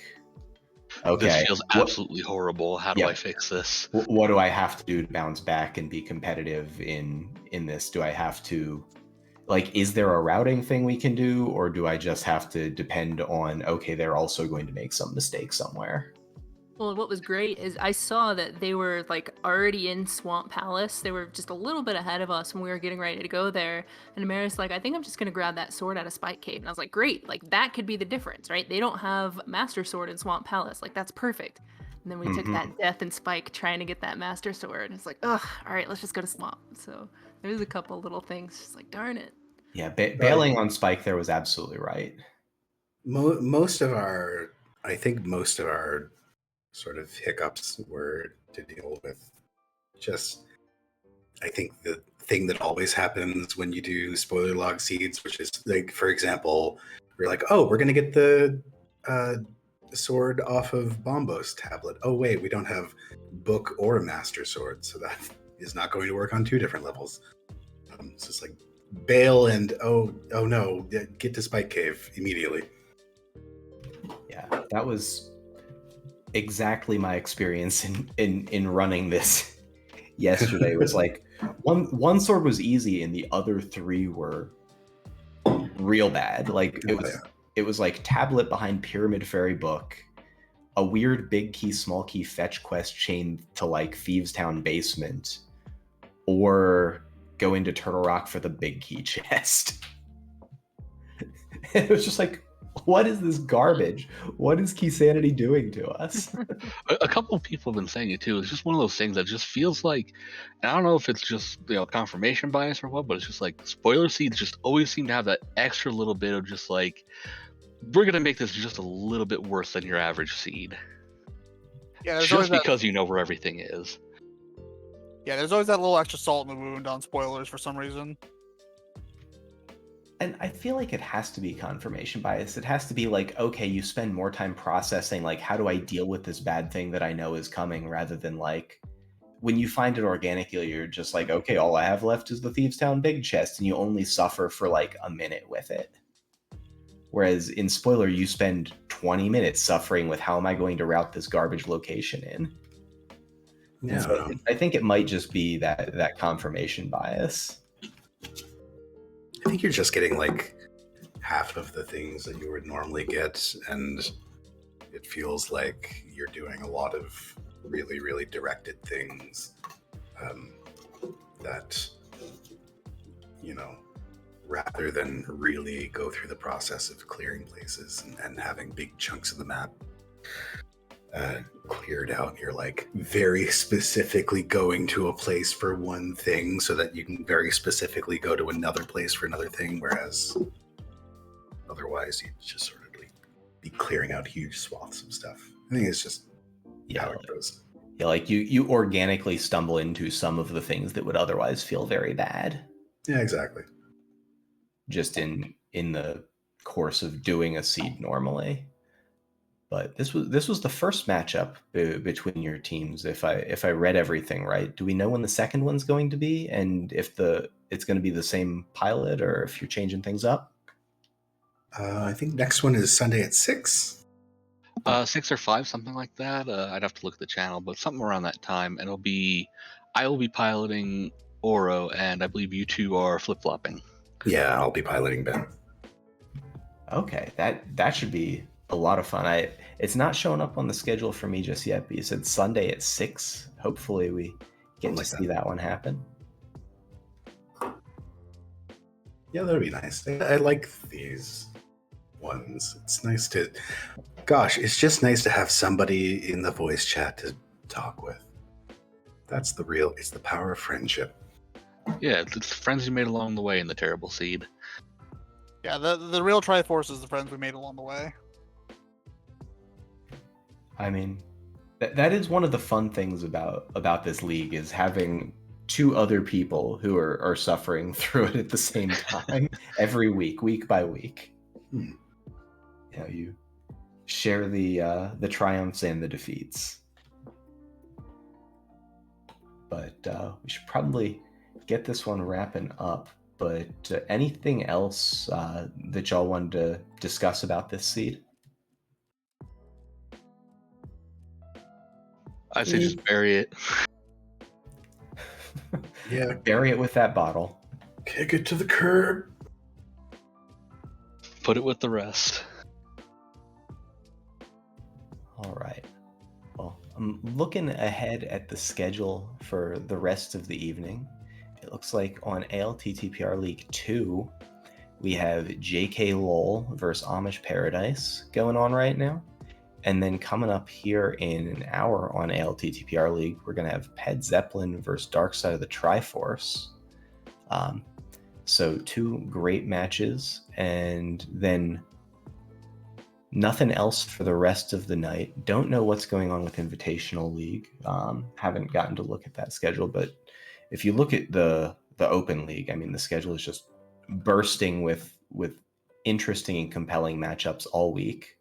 okay, This feels absolutely horrible. How do Yeah. I fix this? What do I have to do to bounce back and be competitive in this? Do I have to, like, is there a routing thing we can do, or do I just have to depend on, okay, they're also going to make some mistake somewhere? Well, what was great is I saw that they were like already in Swamp Palace. They were just a little bit ahead of us when we were getting ready to go there. And Amarith's like, I think I'm just gonna grab that sword out of Spike Cave. And I was like, great, like that could be the difference, right? They don't have Master Sword in Swamp Palace. Like that's perfect. And then we took that Death and Spike trying to get that Master Sword. It's like, ugh, all right, let's just go to Swamp. So there's a couple little things, just like, darn it. Yeah, bailing on Spike there was absolutely right. Most of our sort of hiccups were to deal with just, I think the thing that always happens when you do spoiler log seeds, which is like, for example, we're like, oh, we're going to get the sword off of Bombos tablet. Oh, wait, we don't have book or master sword. So that is not going to work on two different levels. So it's like bail and, oh no, get to Spike Cave immediately. Yeah, that was exactly my experience in running this yesterday. It was like one sword was easy and the other three were real bad. Like it was like tablet behind Pyramid Fairy book, a weird big key small key fetch quest chain to like Thieves Town basement, or go into Turtle Rock for the big key chest. It was just like, what is this garbage? What is Key Sanity doing to us? A couple of people have been saying it too. It's just one of those things that just feels like, and I don't know if it's just confirmation bias or what, but it's just like spoiler seeds just always seem to have that extra little bit of just like, we're gonna make this just a little bit worse than your average seed. Yeah, there's just because you know where everything is. Yeah, there's always that little extra salt in the wound on spoilers for some reason. And I feel like it has to be confirmation bias. It has to be like, okay, you spend more time processing, like, how do I deal with this bad thing that I know is coming, rather than like, when you find it organically, you're just like, okay, all I have left is the Thieves Town big chest, and you only suffer for like a minute with it. Whereas in spoiler, you spend 20 minutes suffering with, how am I going to route this garbage location in? Yeah, so I think it might just be that confirmation bias. I think you're just getting like half of the things that you would normally get, and it feels like you're doing a lot of really, really directed things that, rather than really go through the process of clearing places and having big chunks of the map cleared out. You're like very specifically going to a place for one thing so that you can very specifically go to another place for another thing, whereas otherwise you'd just sort of be clearing out huge swaths of stuff. I think it's just how it goes. Yeah, like you organically stumble into some of the things that would otherwise feel very bad. Yeah, exactly. Just in the course of doing a seed normally. But this was the first matchup between your teams. If I read everything right, do we know when the second one's going to be, and if it's going to be the same pilot, or if you're changing things up? I think next one is Sunday at 6. 6 or 5, something like that. I'd have to look at the channel, but something around that time. And I will be piloting Oro, and I believe you two are flip flopping. Yeah, I'll be piloting Ben. Okay, that should be a lot of fun. It's not showing up on the schedule for me just yet, but you said Sunday at 6. Hopefully we get to see that one happen. Yeah, that'd be nice. I like these ones. It's nice to, gosh, it's just nice to have somebody in the voice chat to talk with. That's the real, it's the power of friendship. Yeah, it's friends you made along the way in the Terrible Seed. Yeah, the real Triforce is the friends we made along the way. I mean, that is one of the fun things about this league, is having two other people who are suffering through it at the same time every week by week. Hmm. You know, you share the triumphs and the defeats. But we should probably get this one wrapping up. But anything else that y'all wanted to discuss about this seed? I say just bury it. Yeah. Bury it with that bottle. Kick it to the curb. Put it with the rest. All right. Well, I'm looking ahead at the schedule for the rest of the evening. It looks like on ALTTPR League 2, we have JK Lowell versus Amish Paradise going on right now. And then coming up here in an hour on ALTTPR League, we're going to have Ped Zeppelin versus Dark Side of the Triforce. So 2 great matches, and then nothing else for the rest of the night. Don't know what's going on with Invitational League. Haven't gotten to look at that schedule, but if you look at the Open League, I mean, the schedule is just bursting with interesting and compelling matchups all week.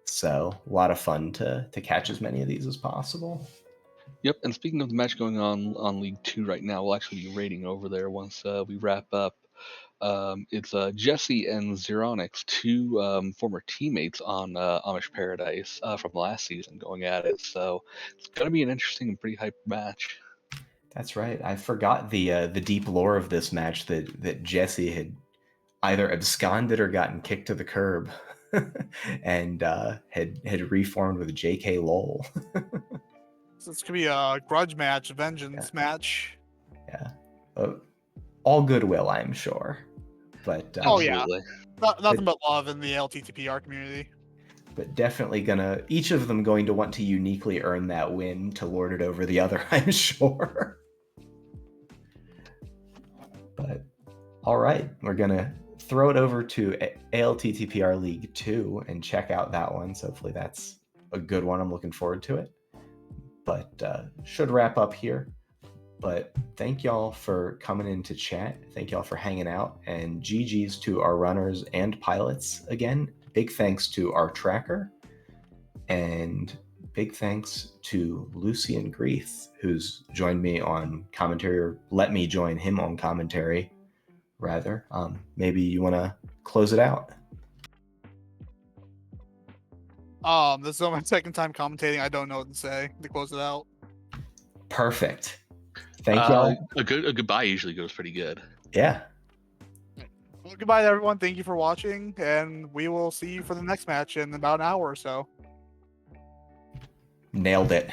So a lot of fun to catch as many of these as possible. Yep, and speaking of the match going on League 2 right now, we'll actually be rating over there once we wrap up. It's Jesse and Xeronix, 2 former teammates on Amish Paradise from last season, going at it. So it's going to be an interesting and pretty hype match. That's right. I forgot the deep lore of this match, that Jesse had either absconded or gotten kicked to the curb, and had reformed with J.K. Lowell. So this could be a grudge match, a vengeance match. Yeah, all goodwill, I'm sure. But Oh yeah, nothing but love in the LTTPR community. But definitely each of them going to want to uniquely earn that win to lord it over the other, I'm sure. But all right, we're gonna throw it over to ALTTPR League 2 and check out that one. So hopefully that's a good one. I'm looking forward to it. But should wrap up here. But thank y'all for coming in to chat. Thank y'all for hanging out. And GG's to our runners and pilots again. Big thanks to our tracker. And big thanks to Lucian Greeth, who's joined me on commentary, or let me join him on commentary, rather. Maybe you want to close it out? This is my second time commentating. I don't know what to say to close it out. Perfect. Thank y'all. A goodbye usually goes pretty good. Yeah. Well, goodbye, everyone. Thank you for watching, and we will see you for the next match in about an hour or so. Nailed it.